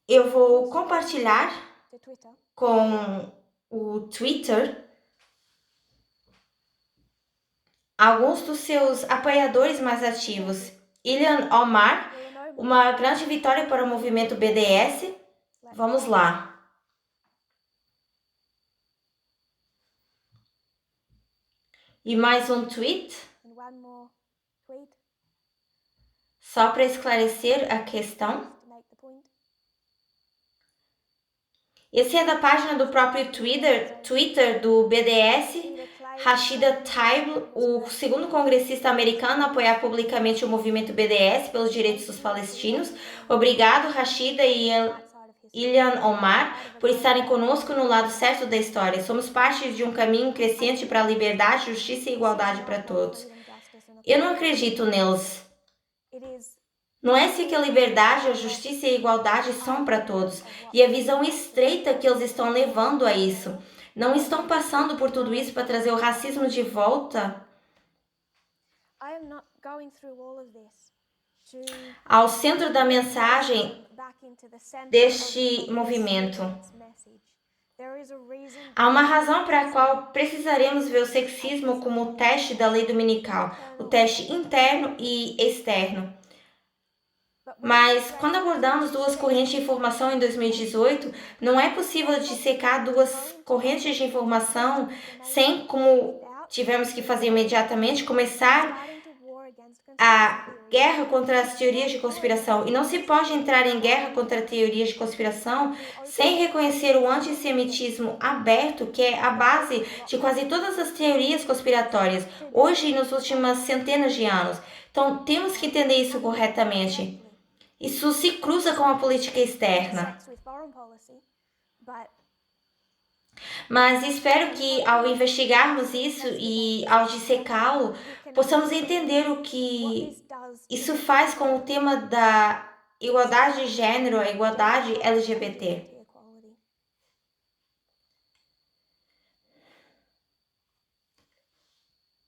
Eu vou compartilhar com o Twitter alguns dos seus apoiadores mais ativos. Ilhan Omar, uma grande vitória para o movimento BDS. Vamos lá. E mais um tweet. Só para esclarecer a questão. Esse é da página do próprio Twitter do BDS. Rashida Tlaib, o segundo congressista americano a apoiar publicamente o movimento BDS pelos direitos dos palestinos. Obrigado, Rashida e Ilhan Omar, por estarem conosco no lado certo da história. Somos parte de um caminho crescente para a liberdade, justiça e igualdade para todos. Eu não acredito neles. Não é se que a liberdade, a justiça e a igualdade são para todos, e a visão estreita que eles estão levando a isso. Não estão passando por tudo isso para trazer o racismo de volta ao centro da mensagem deste movimento. Há uma razão para a qual precisaremos ver o sexismo como o teste da lei dominical, o teste interno e externo. Mas, quando abordamos duas correntes de informação em 2018, não é possível dissecar duas correntes de informação sem, como tivemos que fazer imediatamente, começar a guerra contra as teorias de conspiração. E não se pode entrar em guerra contra teorias de conspiração sem reconhecer o antissemitismo aberto, que é a base de quase todas as teorias conspiratórias, hoje e nas últimas centenas de anos. Então, temos que entender isso corretamente. Isso se cruza com a política externa. Mas espero que, ao investigarmos isso e ao dissecá-lo, possamos entender o que isso faz com o tema da igualdade de gênero, a igualdade LGBT.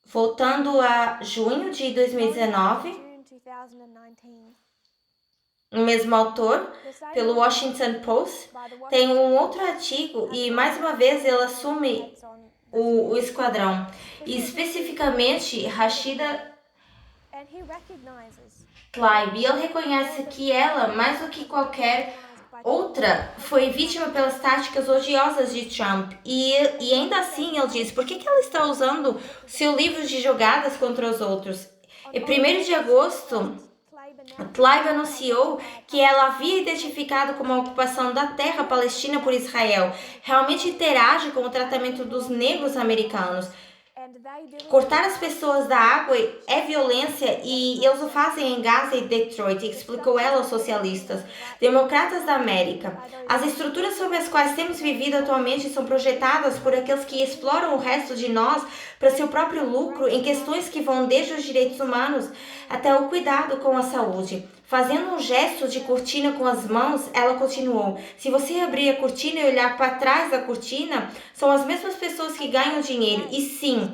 Voltando a junho de 2019, o mesmo autor, pelo Washington Post, tem um outro artigo e, mais uma vez, ele assume o esquadrão. E, especificamente, Rashida Tlaib. E ele reconhece que ela, mais do que qualquer outra, foi vítima pelas táticas odiosas de Trump. E ainda assim, ele diz, por que ela está usando seu livro de jogadas contra os outros? Em 1º de agosto... Tlaib anunciou que ela havia identificado como a ocupação da terra palestina por Israel realmente interage com o tratamento dos negros americanos. Cortar as pessoas da água é violência e eles o fazem em Gaza e Detroit, explicou ela aos socialistas. Democratas da América. As estruturas sobre as quais temos vivido atualmente são projetadas por aqueles que exploram o resto de nós para seu próprio lucro em questões que vão desde os direitos humanos até o cuidado com a saúde. Fazendo um gesto de cortina com as mãos, ela continuou. Se você abrir a cortina e olhar para trás da cortina, são as mesmas pessoas que ganham dinheiro. E sim,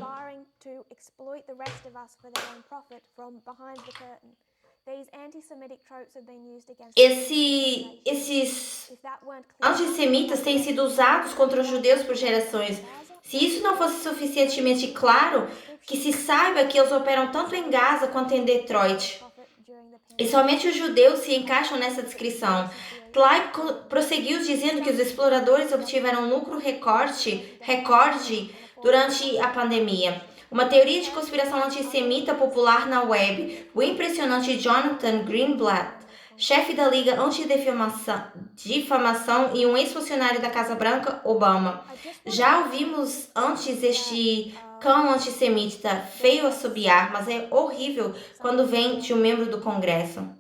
esses antissemitas têm sido usados contra os judeus por gerações. Se isso não fosse suficientemente claro, que se saiba que eles operam tanto em Gaza quanto em Detroit. E somente os judeus se encaixam nessa descrição. Tlaib prosseguiu dizendo que os exploradores obtiveram lucro recorde durante a pandemia. Uma teoria de conspiração antissemita popular na web. O impressionante Jonathan Greenblatt, chefe da Liga Antidifamação e um ex-funcionário da Casa Branca, Obama. Já ouvimos antes este cão antissemita, feio a assobiar, mas é horrível quando vem de um membro do Congresso.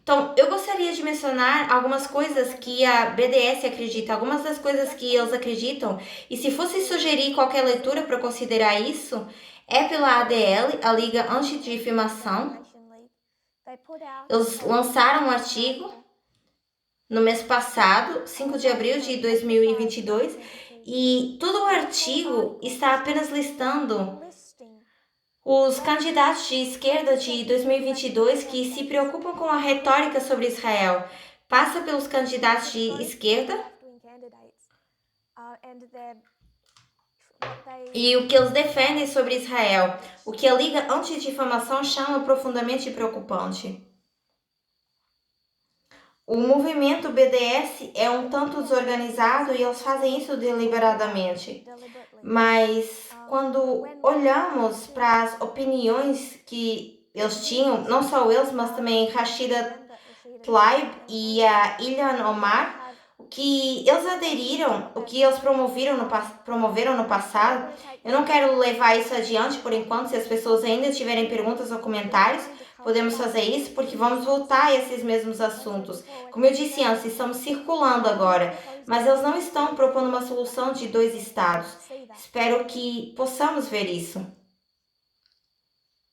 Então, eu gostaria de mencionar algumas coisas que a BDS acredita, algumas das coisas que eles acreditam, e se fosse sugerir qualquer leitura para considerar isso, é pela ADL, a Liga Antidifamação. Eles lançaram um artigo no mês passado, 5 de abril de 2022, e todo o artigo está apenas listando os candidatos de esquerda de 2022 que se preocupam com a retórica sobre Israel. Passa pelos candidatos de esquerda e o que eles defendem sobre Israel, o que a Liga Antidifamação chama profundamente preocupante. O movimento BDS é um tanto desorganizado e eles fazem isso deliberadamente. Mas quando olhamos para as opiniões que eles tinham, não só eles, mas também Rashida Tlaib e a Ilhan Omar, o que eles aderiram, o que eles promoveram no passado, eu não quero levar isso adiante por enquanto. Se as pessoas ainda tiverem perguntas ou comentários, podemos fazer isso, porque vamos voltar a esses mesmos assuntos. Como eu disse antes, estamos circulando agora, mas eles não estão propondo uma solução de 2 estados. Espero que possamos ver isso.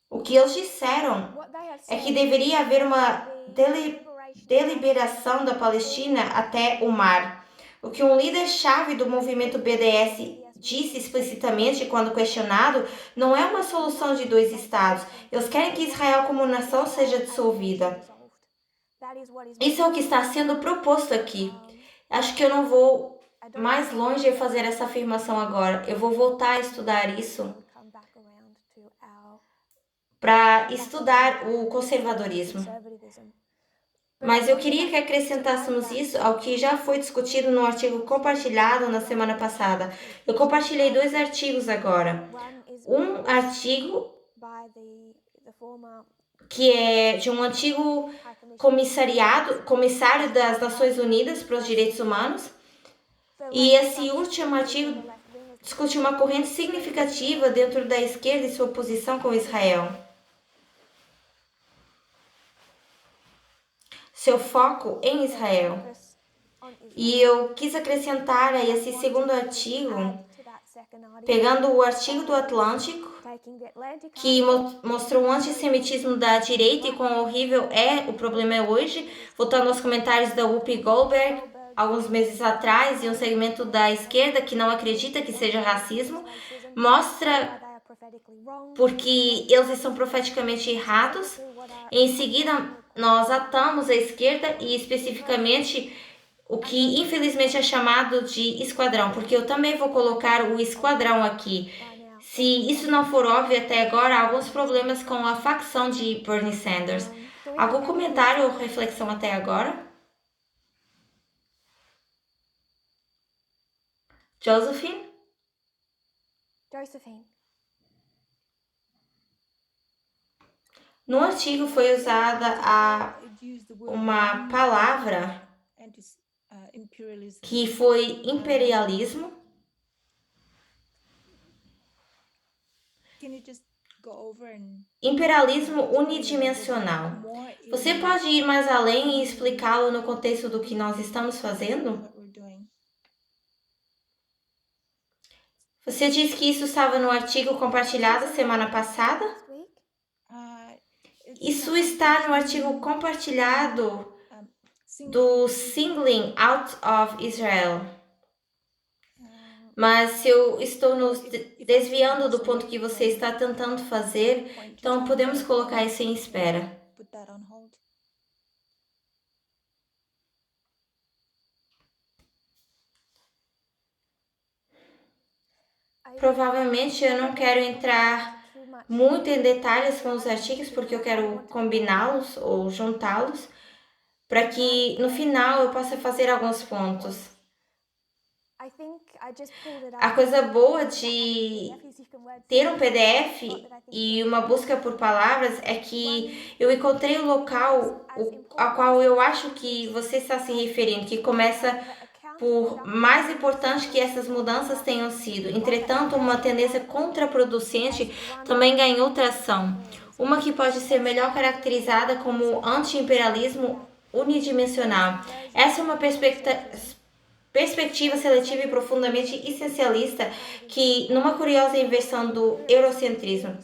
O que eles disseram é que deveria haver uma deliberação da Palestina até o mar. O que um líder-chave do movimento BDS disse explicitamente quando questionado, não é uma solução de 2 estados. Eles querem que Israel como nação seja dissolvida. Isso é o que está sendo proposto aqui. Acho que eu não vou mais longe em fazer essa afirmação agora. Eu vou voltar a estudar isso para estudar o conservadorismo. Mas eu queria que acrescentássemos isso ao que já foi discutido no artigo compartilhado na semana passada. Eu compartilhei 2 artigos agora. Um artigo que é de um antigo comissário das Nações Unidas para os Direitos Humanos. E esse último artigo discute uma corrente significativa dentro da esquerda e sua posição com Israel. Seu foco em Israel. E eu quis acrescentar a esse segundo artigo, pegando o artigo do Atlântico, que mostrou um antissemitismo da direita e quão horrível o problema é hoje, voltando aos comentários da Whoopi Goldberg, alguns meses atrás, e um segmento da esquerda que não acredita que seja racismo, mostra porque eles estão profeticamente errados. Em seguida, nós atamos a esquerda e especificamente o que infelizmente é chamado de esquadrão, porque eu também vou colocar o esquadrão aqui. Se isso não for óbvio até agora, há alguns problemas com a facção de Bernie Sanders. Algum comentário ou reflexão até agora? Josephine? No artigo foi usada uma palavra que foi imperialismo. Imperialismo unidimensional. Você pode ir mais além e explicá-lo no contexto do que nós estamos fazendo? Você disse que isso estava no artigo compartilhado semana passada? Isso está no artigo compartilhado do Singling Out of Israel. Mas se eu estou nos desviando do ponto que você está tentando fazer, então podemos colocar isso em espera. Provavelmente eu não quero entrar muito em detalhes com os artigos porque eu quero combiná-los ou juntá-los para que no final eu possa fazer alguns pontos. A coisa boa de ter um PDF e uma busca por palavras é que eu encontrei o local ao qual eu acho que você está se referindo, que começa por mais importante que essas mudanças tenham sido. Entretanto, uma tendência contraproducente também ganhou tração, uma que pode ser melhor caracterizada como anti-imperialismo unidimensional. Essa é uma perspectiva seletiva e profundamente essencialista que, numa curiosa inversão do eurocentrismo,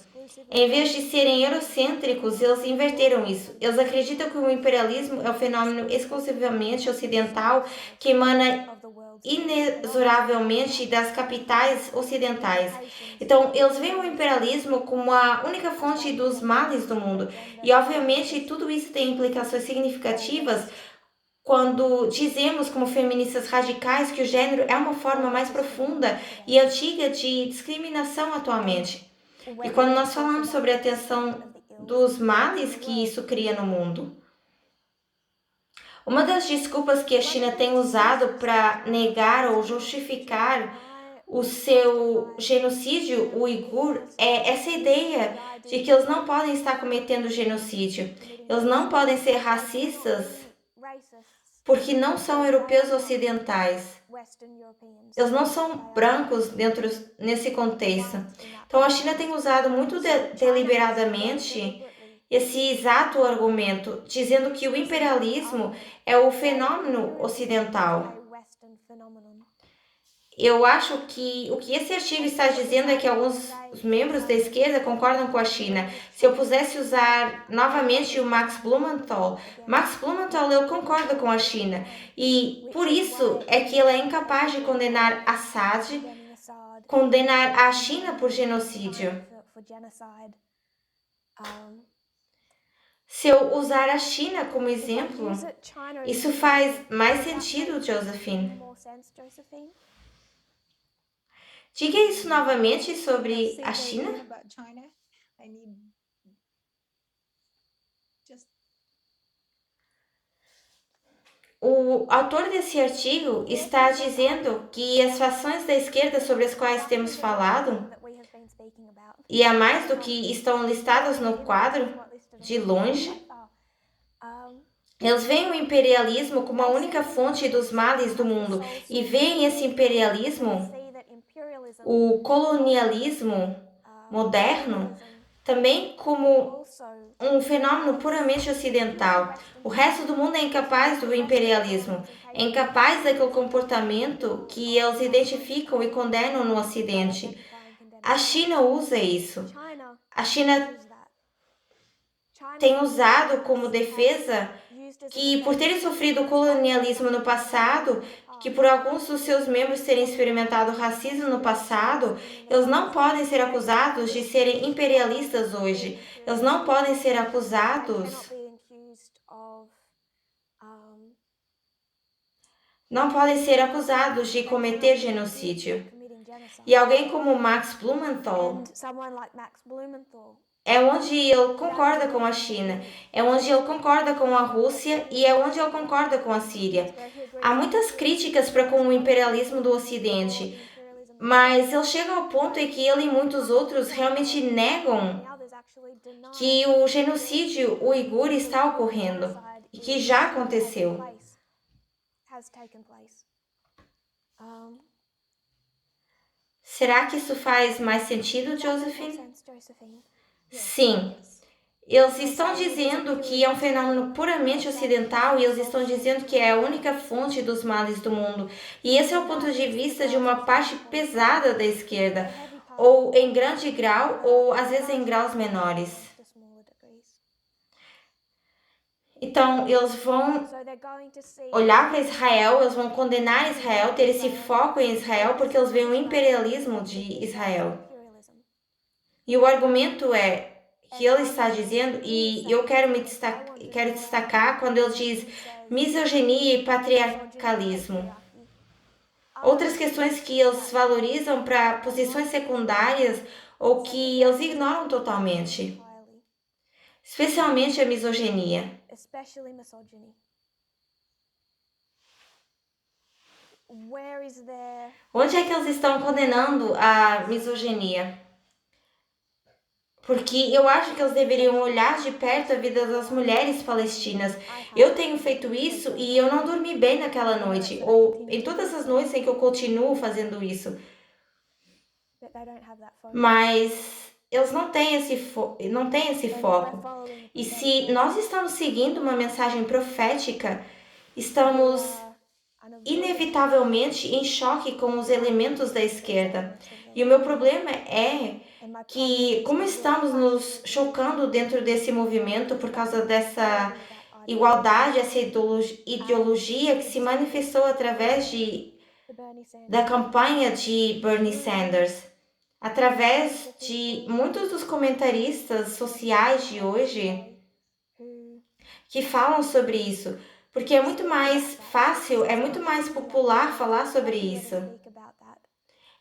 em vez de serem eurocêntricos, eles inverteram isso. Eles acreditam que o imperialismo é um fenômeno exclusivamente ocidental que emana inexoravelmente das capitais ocidentais. Então, eles veem o imperialismo como a única fonte dos males do mundo. E, obviamente, tudo isso tem implicações significativas quando dizemos, como feministas radicais, que o gênero é uma forma mais profunda e antiga de discriminação atualmente. E quando nós falamos sobre a tensão dos males que isso cria no mundo. Uma das desculpas que a China tem usado para negar ou justificar o seu genocídio uigur é essa ideia de que eles não podem estar cometendo genocídio. Eles não podem ser racistas porque não são europeus ocidentais. Eles não são brancos nesse contexto. Então a China tem usado muito deliberadamente esse exato argumento, dizendo que o imperialismo é o fenômeno ocidental. Eu acho que o que esse artigo está dizendo é que alguns membros da esquerda concordam com a China. Se eu pudesse usar novamente o Max Blumenthal ele concorda com a China e por isso é que ele é incapaz de condenar Assad, condenar a China por genocídio. Se eu usar a China como exemplo, isso faz mais sentido, Josephine. Diga isso novamente sobre a China. O autor desse artigo está dizendo que as fações da esquerda sobre as quais temos falado, e há mais do que estão listadas no quadro, de longe, eles veem o imperialismo como a única fonte dos males do mundo e veem esse imperialismo, o colonialismo moderno, também como um fenômeno puramente ocidental. O resto do mundo é incapaz do imperialismo, é incapaz daquele comportamento que eles identificam e condenam no Ocidente. A China usa isso. A China tem usado como defesa que, por terem sofrido o colonialismo no passado, que por alguns dos seus membros terem experimentado racismo no passado, eles não podem ser acusados de serem imperialistas hoje. Eles não podem ser acusados. Não podem ser acusados de cometer genocídio. E alguém como Max Blumenthal é onde ele concorda com a China, é onde ele concorda com a Rússia e é onde ele concorda com a Síria. Há muitas críticas para com o imperialismo do Ocidente, mas ele chega ao ponto em que ele e muitos outros realmente negam que o genocídio uigur está ocorrendo e que já aconteceu. Será que isso faz mais sentido, Josephine? Sim. Eles estão dizendo que é um fenômeno puramente ocidental e eles estão dizendo que é a única fonte dos males do mundo. E esse é o ponto de vista de uma parte pesada da esquerda, ou em grande grau, ou às vezes em graus menores. Então, eles vão olhar para Israel, eles vão condenar Israel, ter esse foco em Israel, porque eles veem o imperialismo de Israel. E o argumento é que ele está dizendo, e eu quero destacar quando ele diz misoginia e patriarcalismo. Outras questões que eles valorizam para posições secundárias ou que eles ignoram totalmente, especialmente a misoginia. Onde é que eles estão condenando a misoginia? Porque eu acho que eles deveriam olhar de perto a vida das mulheres palestinas. Eu tenho feito isso e eu não dormi bem naquela noite, ou em todas as noites em que eu continuo fazendo isso. Mas eles não têm esse foco. E se nós estamos seguindo uma mensagem profética, estamos inevitavelmente em choque com os elementos da esquerda. E o meu problema é que, como estamos nos chocando dentro desse movimento por causa dessa igualdade, essa ideologia que se manifestou através da campanha de Bernie Sanders, através de muitos dos comentaristas sociais de hoje que falam sobre isso, porque é muito mais fácil, é muito mais popular falar sobre isso.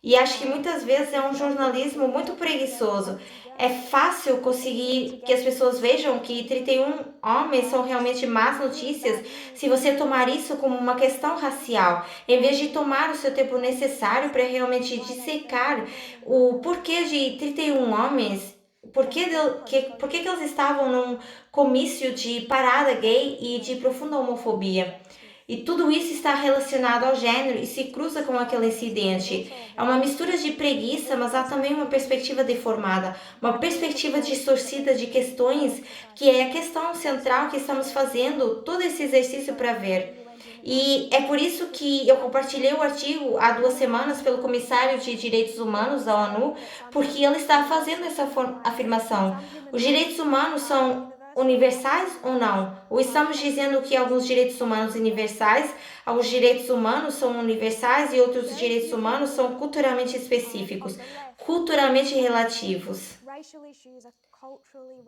E acho que muitas vezes é um jornalismo muito preguiçoso. É fácil conseguir que as pessoas vejam que 31 homens são realmente más notícias se você tomar isso como uma questão racial, em vez de tomar o seu tempo necessário para realmente dissecar o porquê de 31 homens, por que eles estavam num comício de parada gay e de profunda homofobia. E tudo isso está relacionado ao gênero e se cruza com aquele incidente. É uma mistura de preguiça, mas há também uma perspectiva deformada, uma perspectiva distorcida de questões que é a questão central que estamos fazendo todo esse exercício para ver. E é por isso que eu compartilhei o artigo há 2 semanas pelo comissário de Direitos Humanos da ONU, porque ele está fazendo essa afirmação. Os direitos humanos são universais ou não? Ou estamos dizendo que alguns direitos humanos universais, alguns direitos humanos são universais e outros direitos humanos são culturalmente específicos, culturalmente relativos?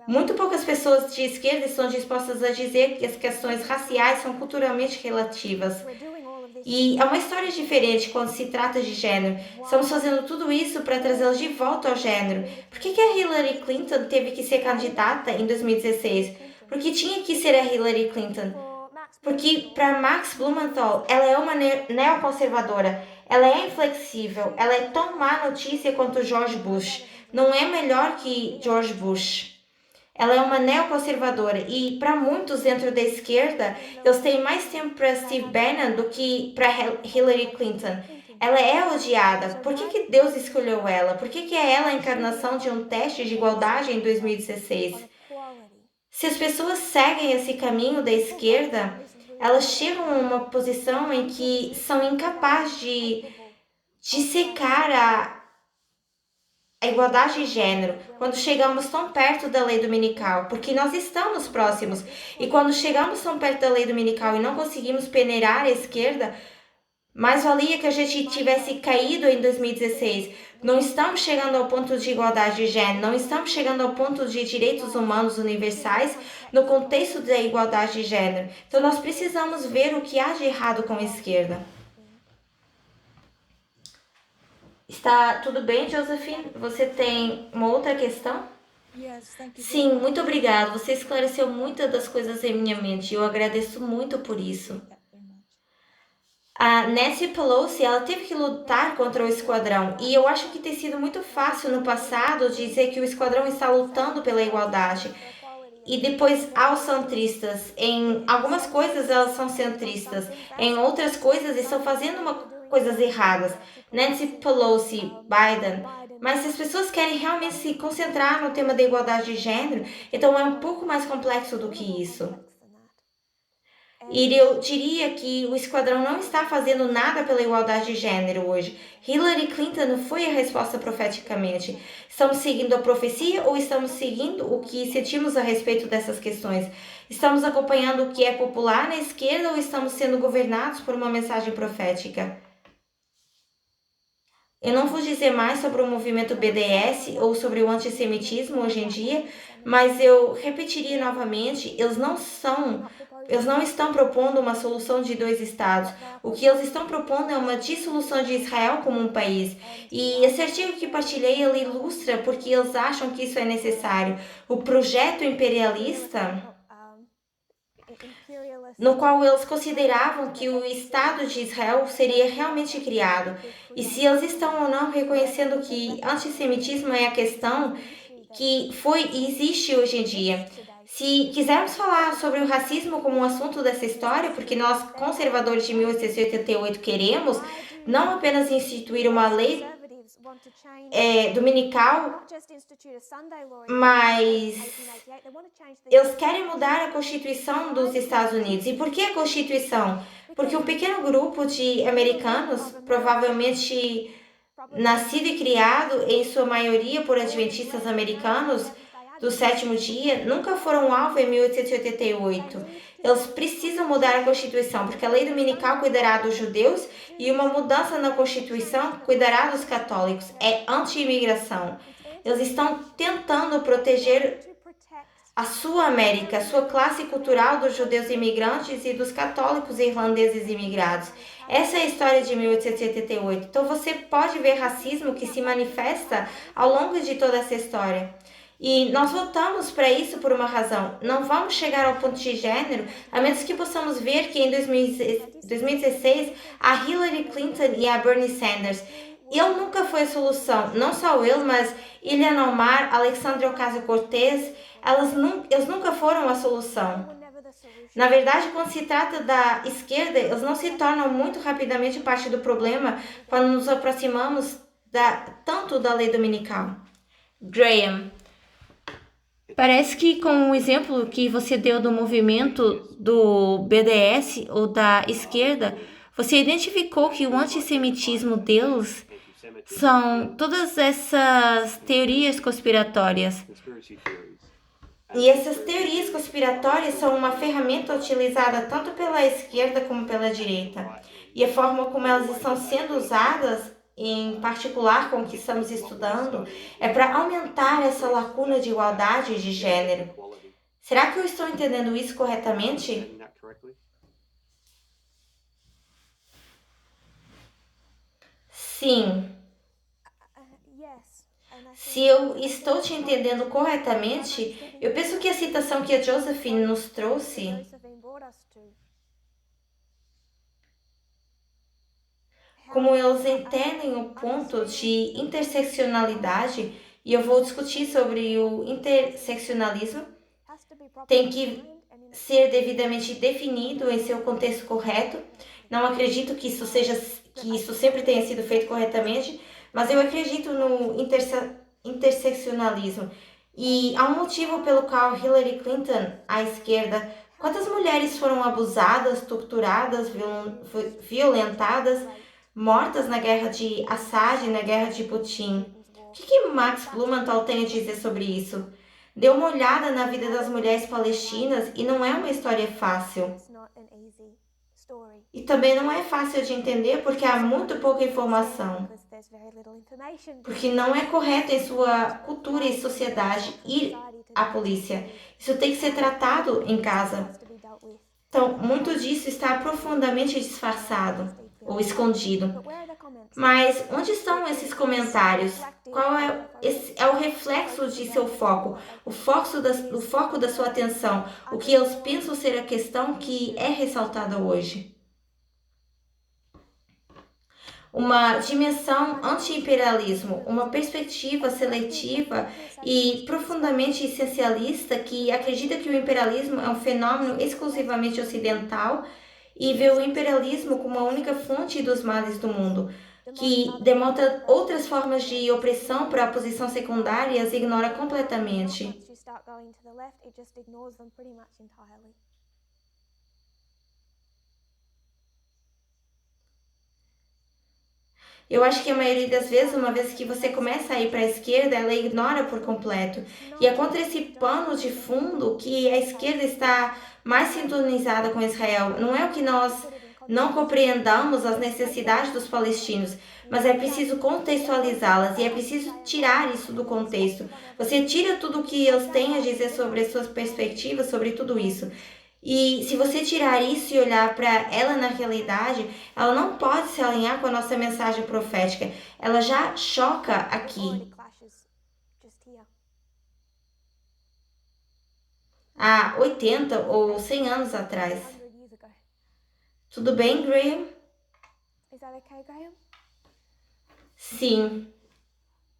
Muito poucas pessoas de esquerda estão dispostas a dizer que as questões raciais são culturalmente relativas. E é uma história diferente quando se trata de gênero. Estamos fazendo tudo isso para trazê-los de volta ao gênero. Por que a Hillary Clinton teve que ser candidata em 2016? Porque tinha que ser a Hillary Clinton. Porque para Max Blumenthal, ela é uma neoconservadora. Ela é inflexível. Ela é tão má notícia quanto George Bush. Não é melhor que George Bush. Ela é uma neoconservadora e para muitos dentro da esquerda, eles têm mais tempo para Steve Bannon do que para Hillary Clinton. Ela é odiada. Por que Deus escolheu ela? Por que é ela a encarnação de um teste de igualdade em 2016? Se as pessoas seguem esse caminho da esquerda, elas chegam a uma posição em que são incapazes de dissecar a igualdade de gênero, quando chegamos tão perto da lei dominical, porque nós estamos próximos, e quando chegamos tão perto da lei dominical e não conseguimos peneirar a esquerda, mais valia que a gente tivesse caído em 2016. Não estamos chegando ao ponto de igualdade de gênero, não estamos chegando ao ponto de direitos humanos universais no contexto da igualdade de gênero. Então nós precisamos ver o que há de errado com a esquerda. Está tudo bem, Josephine? Você tem uma outra questão? Sim, muito obrigado. Você esclareceu muitas das coisas em minha mente. Eu agradeço muito por isso. A Nancy Pelosi, ela teve que lutar contra o esquadrão. E eu acho que tem sido muito fácil no passado dizer que o esquadrão está lutando pela igualdade. E depois aos centristas. Em algumas coisas elas são centristas. Em outras coisas estão fazendo coisas erradas. Nancy Pelosi, Biden. Mas se as pessoas querem realmente se concentrar no tema da igualdade de gênero, então é um pouco mais complexo do que isso. E eu diria que o esquadrão não está fazendo nada pela igualdade de gênero hoje. Hillary Clinton não foi a resposta profeticamente. Estamos seguindo a profecia ou estamos seguindo o que sentimos a respeito dessas questões? Estamos acompanhando o que é popular na esquerda ou estamos sendo governados por uma mensagem profética? Eu não vou dizer mais sobre o movimento BDS ou sobre o antissemitismo hoje em dia, mas eu repetiria novamente, eles não estão propondo uma solução de dois estados. O que eles estão propondo é uma dissolução de Israel como um país. E esse artigo que partilhei, ele ilustra porque eles acham que isso é necessário. O projeto imperialista, no qual eles consideravam que o Estado de Israel seria realmente criado. E se eles estão ou não reconhecendo que antissemitismo é a questão que foi e existe hoje em dia. Se quisermos falar sobre o racismo como um assunto dessa história, porque nós, conservadores de 1888, queremos não apenas instituir uma lei dominical, mas eles querem mudar a Constituição dos Estados Unidos. E por que a Constituição? Porque um pequeno grupo de americanos, provavelmente nascido e criado em sua maioria por adventistas americanos do sétimo dia, nunca foram alvo em 1888. Eles precisam mudar a Constituição, porque a lei dominical cuidará dos judeus e uma mudança na Constituição cuidará dos católicos. É anti-imigração. Eles estão tentando proteger a sua América, a sua classe cultural dos judeus imigrantes e dos católicos irlandeses imigrados. Essa é a história de 1888. Então você pode ver racismo que se manifesta ao longo de toda essa história. E nós voltamos para isso por uma razão. Não vamos chegar ao ponto de gênero, a menos que possamos ver que em 2016 a Hillary Clinton e a Bernie Sanders, ele nunca foi a solução. Não só ele, mas Ilhan Omar, Alexandria Ocasio-Cortez, eles nunca foram a solução. Na verdade, quando se trata da esquerda, eles não se tornam muito rapidamente parte do problema quando nos aproximamos tanto da lei dominical. Graham, parece que com o exemplo que você deu do movimento do BDS ou da esquerda, você identificou que o antissemitismo deles são todas essas teorias conspiratórias. E essas teorias conspiratórias são uma ferramenta utilizada tanto pela esquerda como pela direita. E a forma como elas estão sendo usadas, em particular com o que estamos estudando, é para aumentar essa lacuna de igualdade de gênero. Será que eu estou entendendo isso corretamente? Sim. Se eu estou te entendendo corretamente, eu penso que a citação que a Josephine nos trouxe, como eles entendem o ponto de interseccionalidade, e eu vou discutir sobre o interseccionalismo, tem que ser devidamente definido em seu contexto correto. Não acredito que isso sempre tenha sido feito corretamente, mas eu acredito no interseccionalismo. E há um motivo pelo qual Hillary Clinton, à esquerda, quantas mulheres foram abusadas, torturadas, violentadas, mortas na guerra de Assad e na guerra de Putin? O que Max Blumenthal tem a dizer sobre isso? Dê uma olhada na vida das mulheres palestinas e não é uma história fácil. E também não é fácil de entender porque há muito pouca informação. Porque não é correto em sua cultura e sociedade ir à polícia. Isso tem que ser tratado em casa. Então, muito disso está profundamente disfarçado ou escondido. Mas onde estão esses comentários? Qual é o reflexo de seu foco? O foco da sua atenção? O que eles pensam ser a questão que é ressaltada hoje? Uma dimensão anti-imperialismo, uma perspectiva seletiva e profundamente essencialista que acredita que o imperialismo é um fenômeno exclusivamente ocidental e vê o imperialismo como a única fonte dos males do mundo, que demonstra outras formas de opressão para a posição secundária e as ignora completamente. Eu acho que a maioria das vezes, uma vez que você começa a ir para a esquerda, ela ignora por completo. E é contra esse pano de fundo que a esquerda está mais sintonizada com Israel. Não é o que nós não compreendamos as necessidades dos palestinos, mas é preciso contextualizá-las e é preciso tirar isso do contexto. Você tira tudo o que eles têm a dizer sobre as suas perspectivas, sobre tudo isso. E se você tirar isso e olhar para ela na realidade, ela não pode se alinhar com a nossa mensagem profética. Ela já choca aqui. Há 80 ou 100 anos atrás. Tudo bem, Graham? Sim.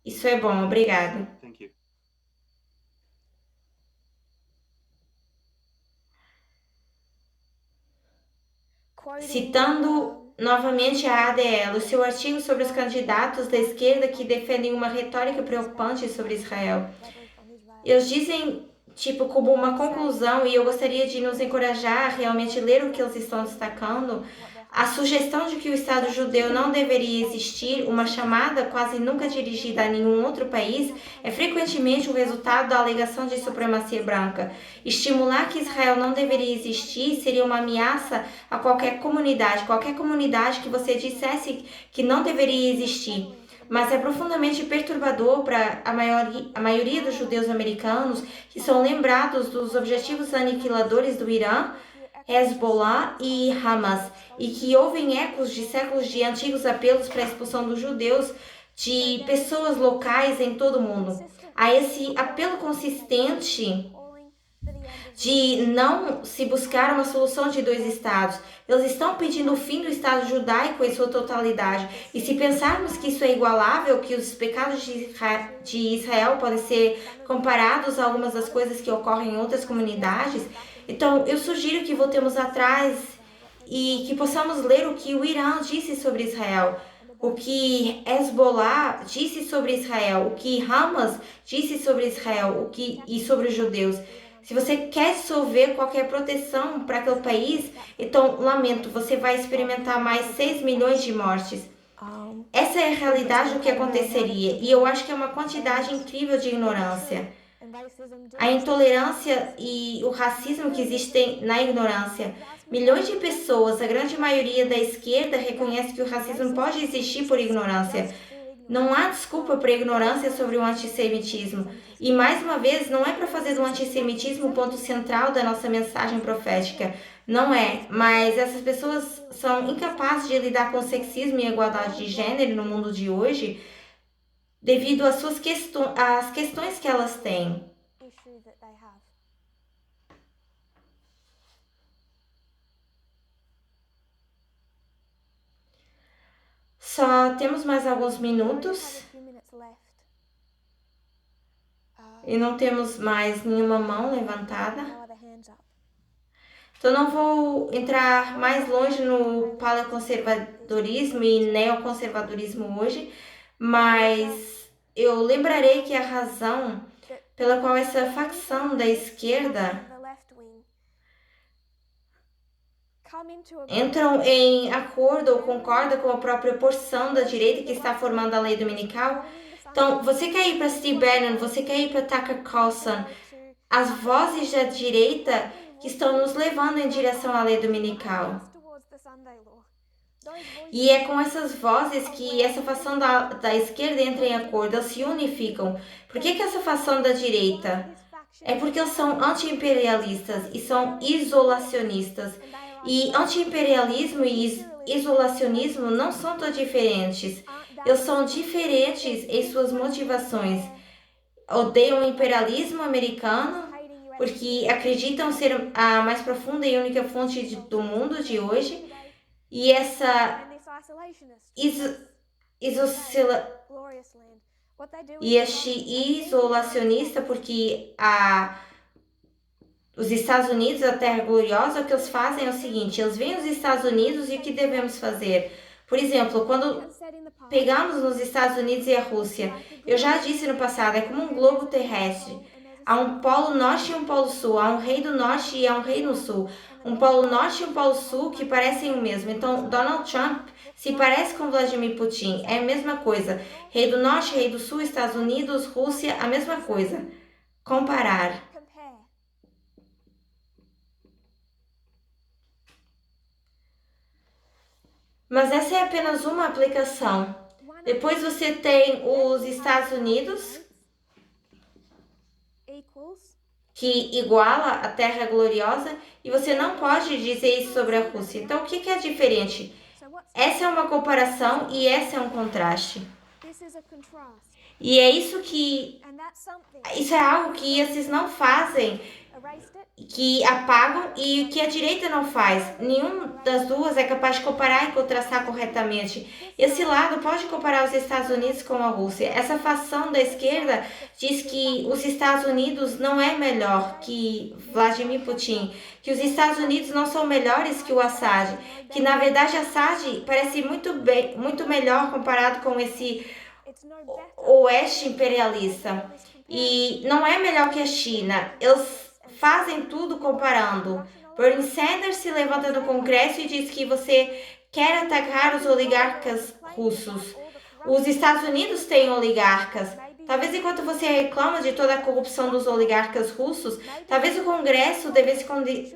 Isso é bom, obrigado. Thank you. Citando novamente a ADL, o seu artigo sobre os candidatos da esquerda que defendem uma retórica preocupante sobre Israel. Eles dizem, tipo, como uma conclusão, e eu gostaria de nos encorajar a realmente ler o que eles estão destacando, a sugestão de que o Estado judeu não deveria existir, uma chamada quase nunca dirigida a nenhum outro país, é frequentemente o resultado da alegação de supremacia branca. Estimular que Israel não deveria existir seria uma ameaça a qualquer comunidade que você dissesse que não deveria existir. Mas é profundamente perturbador para a maioria dos judeus americanos que são lembrados dos objetivos aniquiladores do Irã, Hezbollah e Hamas, e que ouvem ecos de séculos de antigos apelos para a expulsão dos judeus de pessoas locais em todo o mundo. Há esse apelo consistente de não se buscar uma solução de dois estados. Eles estão pedindo o fim do Estado judaico em sua totalidade. E se pensarmos que isso é igualável, que os pecados de Israel podem ser comparados a algumas das coisas que ocorrem em outras comunidades, então eu sugiro que voltemos atrás e que possamos ler o que o Irã disse sobre Israel, o que Hezbollah disse sobre Israel, o que Hamas disse sobre Israel, e sobre os judeus. Se você quer dissolver qualquer proteção para aquele país, então, lamento, você vai experimentar mais 6 milhões de mortes. Essa é a realidade do que aconteceria, e eu acho que é uma quantidade incrível de ignorância. A intolerância e o racismo que existem na ignorância. Milhões de pessoas, a grande maioria da esquerda, reconhece que o racismo pode existir por ignorância. Não há desculpa para ignorância sobre o antissemitismo. E mais uma vez, não é para fazer do antissemitismo o ponto central da nossa mensagem profética. Não é, mas essas pessoas são incapazes de lidar com o sexismo e a igualdade de gênero no mundo de hoje devido às às questões que elas têm. Só temos mais alguns minutos e não temos mais nenhuma mão levantada. Então não vou entrar mais longe no paleoconservadorismo e neoconservadorismo hoje, mas eu lembrarei que a razão pela qual essa facção da esquerda entram em acordo ou concordam com a própria porção da direita que está formando a lei dominical. Então, você quer ir para Steve Bannon, você quer ir para Tucker Carlson, as vozes da direita que estão nos levando em direção à lei dominical. E é com essas vozes que essa facção da esquerda entra em acordo, eles se unificam. Por que essa facção da direita? É porque eles são anti-imperialistas e são isolacionistas. E anti-imperialismo e isolacionismo não são tão diferentes. Eles são diferentes em suas motivações. Odeiam o imperialismo americano porque acreditam ser a mais profunda e única fonte do mundo de hoje. E essa isolacionista porque os Estados Unidos, a Terra Gloriosa, o que eles fazem é o seguinte, eles veem os Estados Unidos e o que devemos fazer? Por exemplo, quando pegamos nos Estados Unidos e a Rússia, eu já disse no passado, é como um globo terrestre. Há um polo norte e um polo sul, há um rei do norte e há um rei no sul. Um polo norte e um polo sul que parecem o mesmo. Então, Donald Trump se parece com Vladimir Putin, é a mesma coisa. Rei do norte, rei do sul, Estados Unidos, Rússia, a mesma coisa. Comparar. Mas essa é apenas uma aplicação. Depois você tem os Estados Unidos, que iguala a Terra Gloriosa, e você não pode dizer isso sobre a Rússia. Então, o que é diferente? Essa é uma comparação e essa é um contraste. E é isso é algo que esses não fazem, que apagam e que a direita não faz. Nenhum das duas é capaz de comparar e contrastar corretamente. Esse lado pode comparar os Estados Unidos com a Rússia. Essa facção da esquerda diz que os Estados Unidos não é melhor que Vladimir Putin, que os Estados Unidos não são melhores que o Assad, que na verdade Assad parece muito melhor comparado com esse oeste imperialista. E não é melhor que a China. Eles fazem tudo comparando. Bernie Sanders se levanta no Congresso e diz que você quer atacar os oligarcas russos. Os Estados Unidos têm oligarcas. Talvez enquanto você reclama de toda a corrupção dos oligarcas russos, talvez o Congresso devesse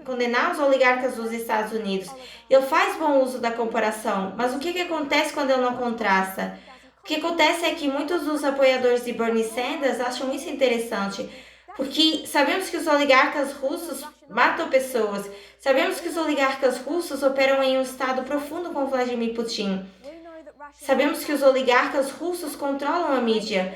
condenar os oligarcas dos Estados Unidos. Ele faz bom uso da comparação, mas o que acontece quando ele não contrasta? O que acontece é que muitos dos apoiadores de Bernie Sanders acham isso interessante, porque sabemos que os oligarcas russos matam pessoas, sabemos que os oligarcas russos operam em um estado profundo com Vladimir Putin, sabemos que os oligarcas russos controlam a mídia.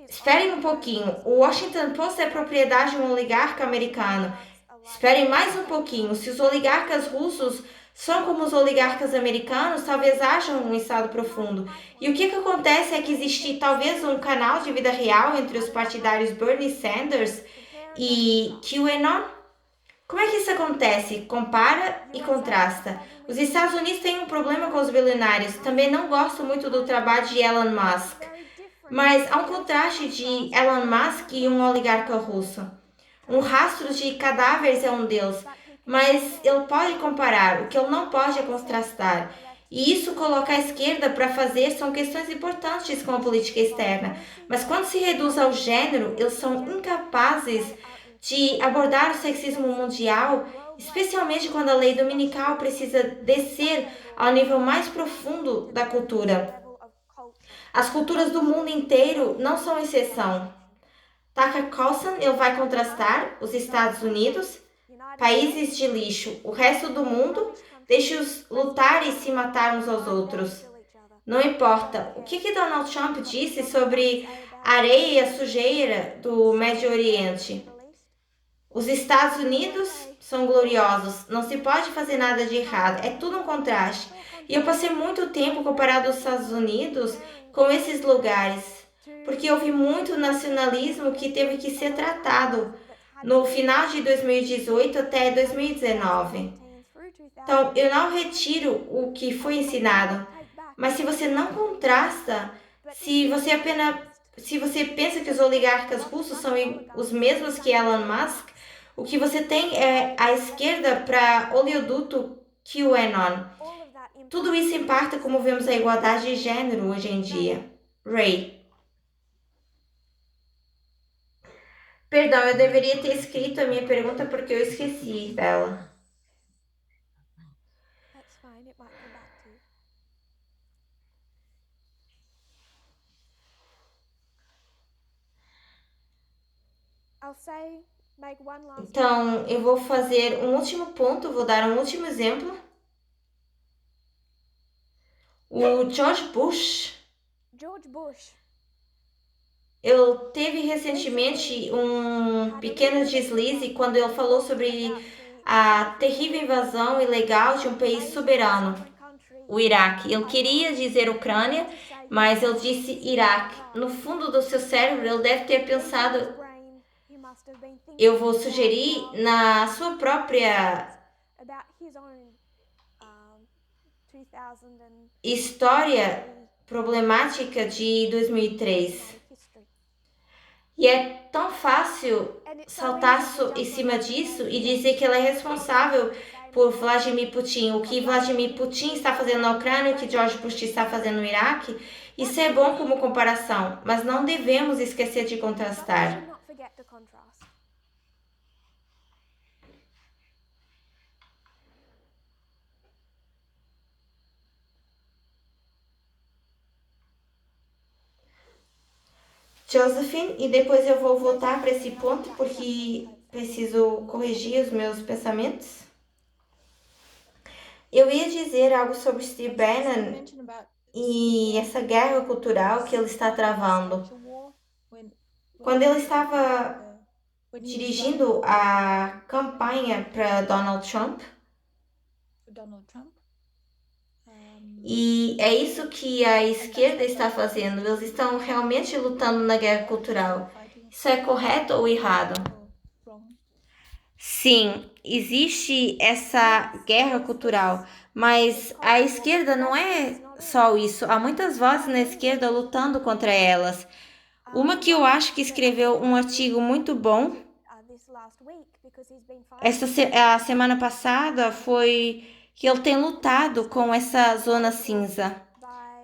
Esperem um pouquinho, o Washington Post é propriedade de um oligarca americano. Esperem mais um pouquinho, se os oligarcas russos são como os oligarcas americanos, talvez haja um estado profundo. E o que acontece é que existe talvez um canal de vida real entre os partidários Bernie Sanders e QAnon? Como é que isso acontece? Compara e contrasta. Os Estados Unidos têm um problema com os bilionários. Também não gosto muito do trabalho de Elon Musk. Mas há um contraste de Elon Musk e um oligarca russo. Um rastro de cadáveres é um deus, mas ele pode comparar, o que ele não pode é contrastar. E isso colocar a esquerda para fazer são questões importantes com a política externa. Mas quando se reduz ao gênero, eles são incapazes de abordar o sexismo mundial, especialmente quando a lei dominical precisa descer ao nível mais profundo da cultura. As culturas do mundo inteiro não são exceção. Tucker Carlson ele vai contrastar os Estados Unidos, países de lixo, o resto do mundo, deixe-os lutar e se matar uns aos outros. Não importa. O que Donald Trump disse sobre a areia e a sujeira do Médio Oriente? Os Estados Unidos são gloriosos, não se pode fazer nada de errado, é tudo um contraste. E eu passei muito tempo comparado aos Estados Unidos com esses lugares, porque houve muito nacionalismo que teve que ser tratado no final de 2018 até 2019. Então, eu não retiro o que foi ensinado, mas se você não contrasta, se você pensa que os oligarcas russos são os mesmos que Elon Musk, o que você tem é a esquerda para oleoduto QAnon. Tudo isso impacta como vemos a igualdade de gênero hoje em dia. Ray. Perdão, eu deveria ter escrito a minha pergunta porque eu esqueci dela. Então, eu vou fazer um último ponto, vou dar um último exemplo. O George Bush, ele teve recentemente um pequeno deslize quando ele falou sobre a terrível invasão ilegal de um país soberano, o Iraque. Ele queria dizer Ucrânia, mas ele disse Iraque. No fundo do seu cérebro, ele deve ter pensado: eu vou sugerir na sua própria história problemática de 2003. E é tão fácil saltar em cima disso e dizer que ela é responsável por Vladimir Putin, o que Vladimir Putin está fazendo na Ucrânia, o que George Bush está fazendo no Iraque. Isso é bom como comparação, mas não devemos esquecer de contrastar. Josephine, e depois eu vou voltar para esse ponto porque preciso corrigir os meus pensamentos. Eu ia dizer algo sobre Steve Bannon e essa guerra cultural que ele está travando. Quando ele estava dirigindo a campanha para Donald Trump, e é isso que a esquerda está fazendo. Eles estão realmente lutando na guerra cultural. Isso é correto ou errado? Sim, existe essa guerra cultural, mas a esquerda não é só isso. Há muitas vozes na esquerda lutando contra elas. Uma que eu acho que escreveu um artigo muito bom a semana passada foi que ele tem lutado com essa zona cinza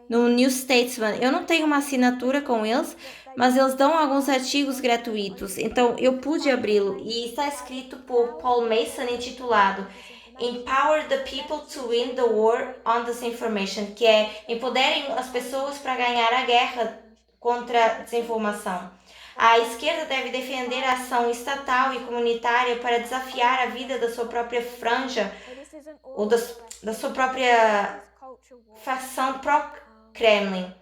no New Statesman. Eu não tenho uma assinatura com eles, mas eles dão alguns artigos gratuitos. Então eu pude abri-lo e está escrito por Paul Mason intitulado Empower the People to Win the War on Disinformation, que é empoderem as pessoas para ganhar a guerra contra a desinformação. A esquerda deve defender a ação estatal e comunitária para desafiar a vida da sua própria franja ou da sua própria facção pró-Kremlin.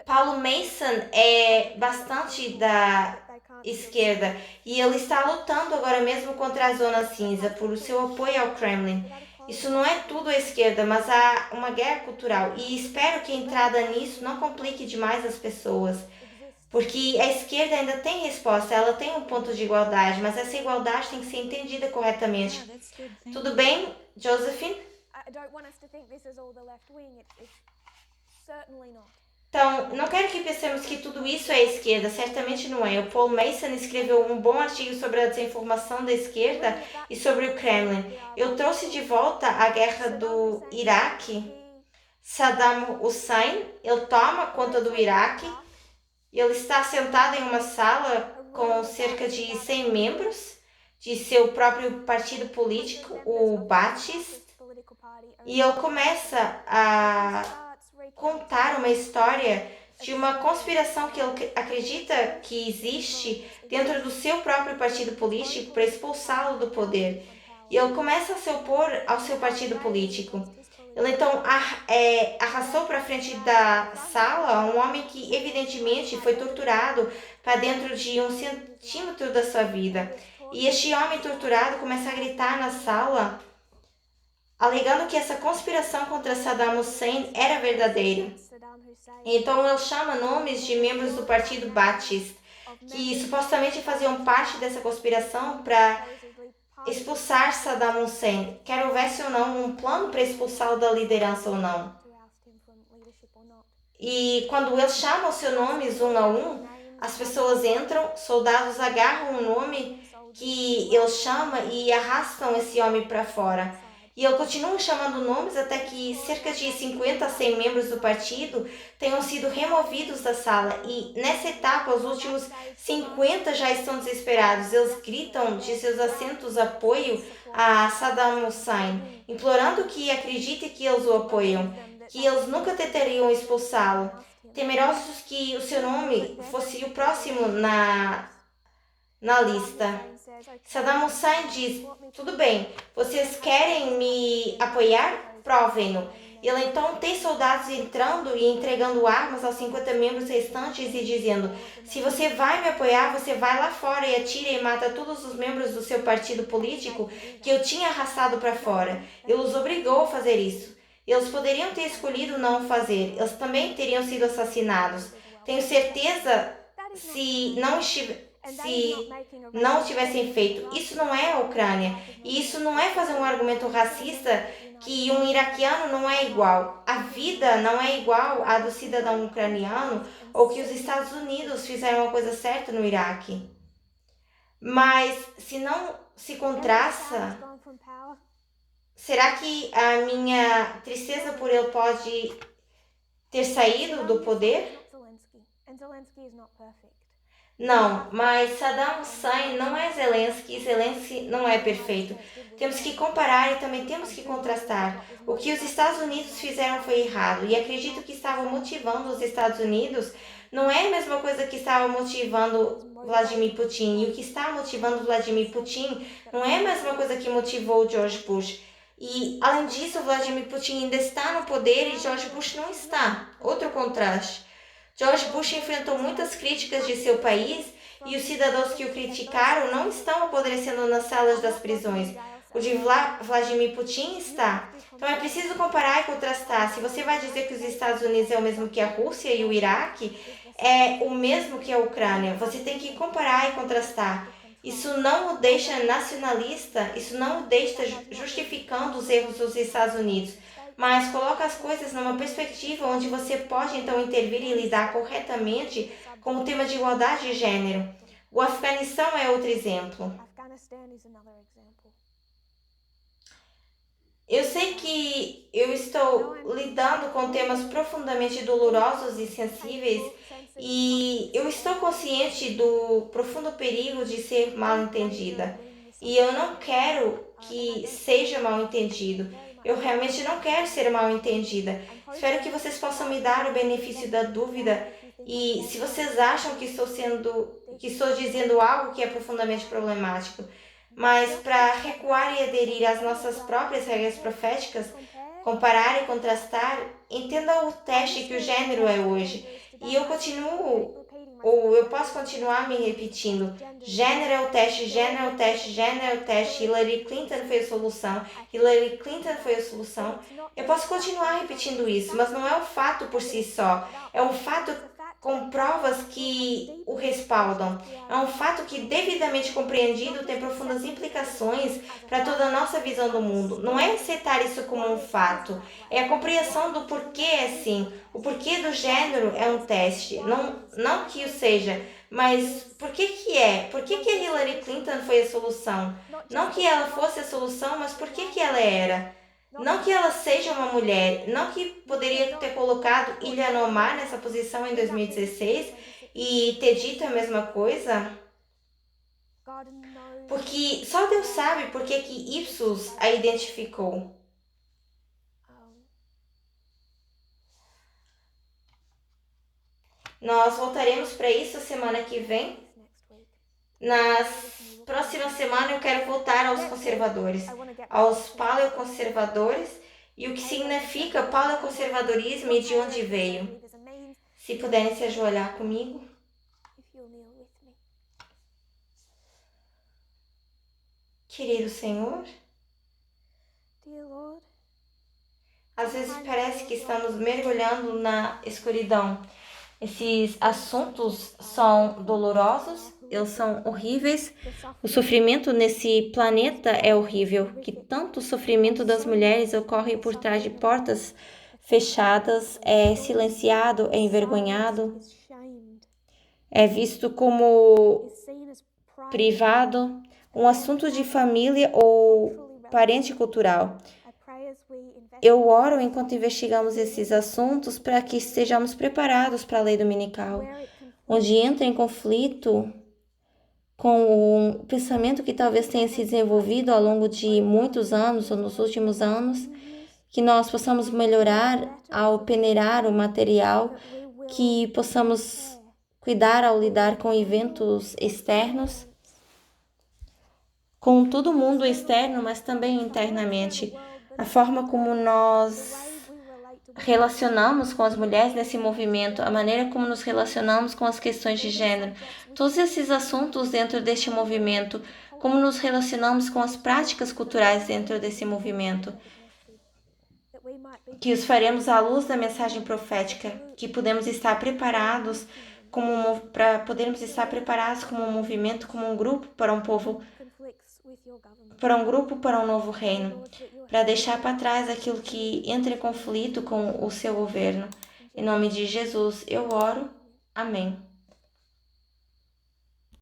Paulo Mason é bastante da esquerda e ele está lutando agora mesmo contra a zona cinza por o seu apoio ao Kremlin. Isso não é tudo à esquerda, mas há uma guerra cultural e espero que a entrada nisso não complique demais as pessoas. Porque a esquerda ainda tem resposta, ela tem um ponto de igualdade, mas essa igualdade tem que ser entendida corretamente. Tudo bem, Josephine? Então, não quero que pensemos que tudo isso é a esquerda, certamente não é. O Paul Mason escreveu um bom artigo sobre a desinformação da esquerda e sobre o Kremlin. Eu trouxe de volta a guerra do Iraque. Saddam Hussein, ele toma conta do Iraque. Ele está sentado em uma sala com cerca de 100 membros de seu próprio partido político, o Ba'athist, e ele começa a contar uma história de uma conspiração que ele acredita que existe dentro do seu próprio partido político para expulsá-lo do poder. E ele começa a se opor ao seu partido político. Ele então arrastou para frente da sala um homem que evidentemente foi torturado para dentro de 1 centímetro da sua vida. E este homem torturado começa a gritar na sala, alegando que essa conspiração contra Saddam Hussein era verdadeira. Então ele chama nomes de membros do partido Ba'athist, que supostamente faziam parte dessa conspiração para expulsar Saddam Hussein, quer houvesse ou não um plano para expulsá-lo da liderança ou não. E quando ele chama os seus nomes um a um, as pessoas entram, soldados agarram o nome que ele chama e arrastam esse homem para fora. E ele continua chamando nomes até que cerca de 50 a 100 membros do partido tenham sido removidos da sala. E nessa etapa, os últimos 50 já estão desesperados. Eles gritam de seus assentos apoio a Saddam Hussein, implorando que acredite que eles o apoiam, que eles nunca tentariam expulsá-lo, temerosos que o seu nome fosse o próximo na lista. Saddam Hussein diz, tudo bem, vocês querem me apoiar? Provem-no. Ele então tem soldados entrando e entregando armas aos 50 membros restantes e dizendo, se você vai me apoiar, você vai lá fora e atira e mata todos os membros do seu partido político que eu tinha arrastado para fora. Ele os obrigou a fazer isso. Eles poderiam ter escolhido não fazer, eles também teriam sido assassinados. Tenho certeza se não tivessem feito. Isso não é a Ucrânia. E isso não é fazer um argumento racista que um iraquiano não é igual. A vida não é igual à do cidadão ucraniano ou que os Estados Unidos fizeram a coisa certa no Iraque. Mas se não se contrasta, será que a minha tristeza por ele pode ter saído do poder? Não, mas Saddam Hussein não é Zelensky, Zelensky não é perfeito. Temos que comparar e também temos que contrastar. O que os Estados Unidos fizeram foi errado e acredito que estava motivando os Estados Unidos não é a mesma coisa que estava motivando Vladimir Putin. E o que está motivando Vladimir Putin não é a mesma coisa que motivou George Bush. E além disso, Vladimir Putin ainda está no poder e George Bush não está. Outro contraste. George Bush enfrentou muitas críticas de seu país e os cidadãos que o criticaram não estão apodrecendo nas salas das prisões. O de Vladimir Putin está. Então é preciso comparar e contrastar. Se você vai dizer que os Estados Unidos é o mesmo que a Rússia e o Iraque, é o mesmo que a Ucrânia. Você tem que comparar e contrastar. Isso não o deixa nacionalista, isso não o deixa justificando os erros dos Estados Unidos, mas coloca as coisas numa perspectiva onde você pode então intervir e lidar corretamente com o tema de igualdade de gênero. O Afeganistão é outro exemplo. Eu sei que eu estou lidando com temas profundamente dolorosos e sensíveis e eu estou consciente do profundo perigo de ser mal entendida. E eu não quero que seja mal entendido. Eu realmente não quero ser mal entendida. Espero que vocês possam me dar o benefício da dúvida e se vocês acham que estou dizendo algo que é profundamente problemático, mas para recuar e aderir às nossas próprias regras proféticas, comparar e contrastar, entenda o teste que o gênero é hoje. E eu continuo, ou eu posso continuar me repetindo: gênero é o teste, gênero é o teste, gênero é o teste, Hillary Clinton foi a solução, Hillary Clinton foi a solução. Eu posso continuar repetindo isso, mas não é um fato por si só, é um fato com provas que o respaldam. É um fato que, devidamente compreendido, tem profundas implicações para toda a nossa visão do mundo. Não é aceitar isso como um fato, é a compreensão do porquê é assim. O porquê do gênero é um teste. Não que o seja, mas por que que é? Por que que a Hillary Clinton foi a solução? Não que ela fosse a solução, mas por que que ela era? Não que ela seja uma mulher, não que poderia ter colocado Ilhan Omar nessa posição em 2016 e ter dito a mesma coisa, porque só Deus sabe por que que Ipsos a identificou. Nós voltaremos para isso semana que vem. Na próxima semana eu quero voltar aos conservadores, aos paleoconservadores e o que significa paleoconservadorismo e de onde veio. Se puderem se ajoelhar comigo. Querido Senhor, às vezes parece que estamos mergulhando na escuridão. Esses assuntos são dolorosos, eles são horríveis. O sofrimento nesse planeta é horrível, que tanto o sofrimento das mulheres ocorre por trás de portas fechadas, é silenciado, é envergonhado, é visto como privado, um assunto de família ou parente cultural. Eu oro enquanto investigamos esses assuntos para que estejamos preparados para a lei dominical, onde entra em conflito com o pensamento que talvez tenha se desenvolvido ao longo de muitos anos ou nos últimos anos, que nós possamos melhorar ao peneirar o material, que possamos cuidar ao lidar com eventos externos, com todo mundo externo, mas também internamente. A forma como nós relacionamos com as mulheres nesse movimento, a maneira como nos relacionamos com as questões de gênero, todos esses assuntos dentro deste movimento, como nos relacionamos com as práticas culturais dentro desse movimento, que os faremos à luz da mensagem profética, que podemos estar preparados para podermos estar preparados como um movimento, como um grupo para um povo, para um grupo para um novo reino, para deixar para trás aquilo que entra em conflito com o seu governo. Em nome de Jesus eu oro. Amém.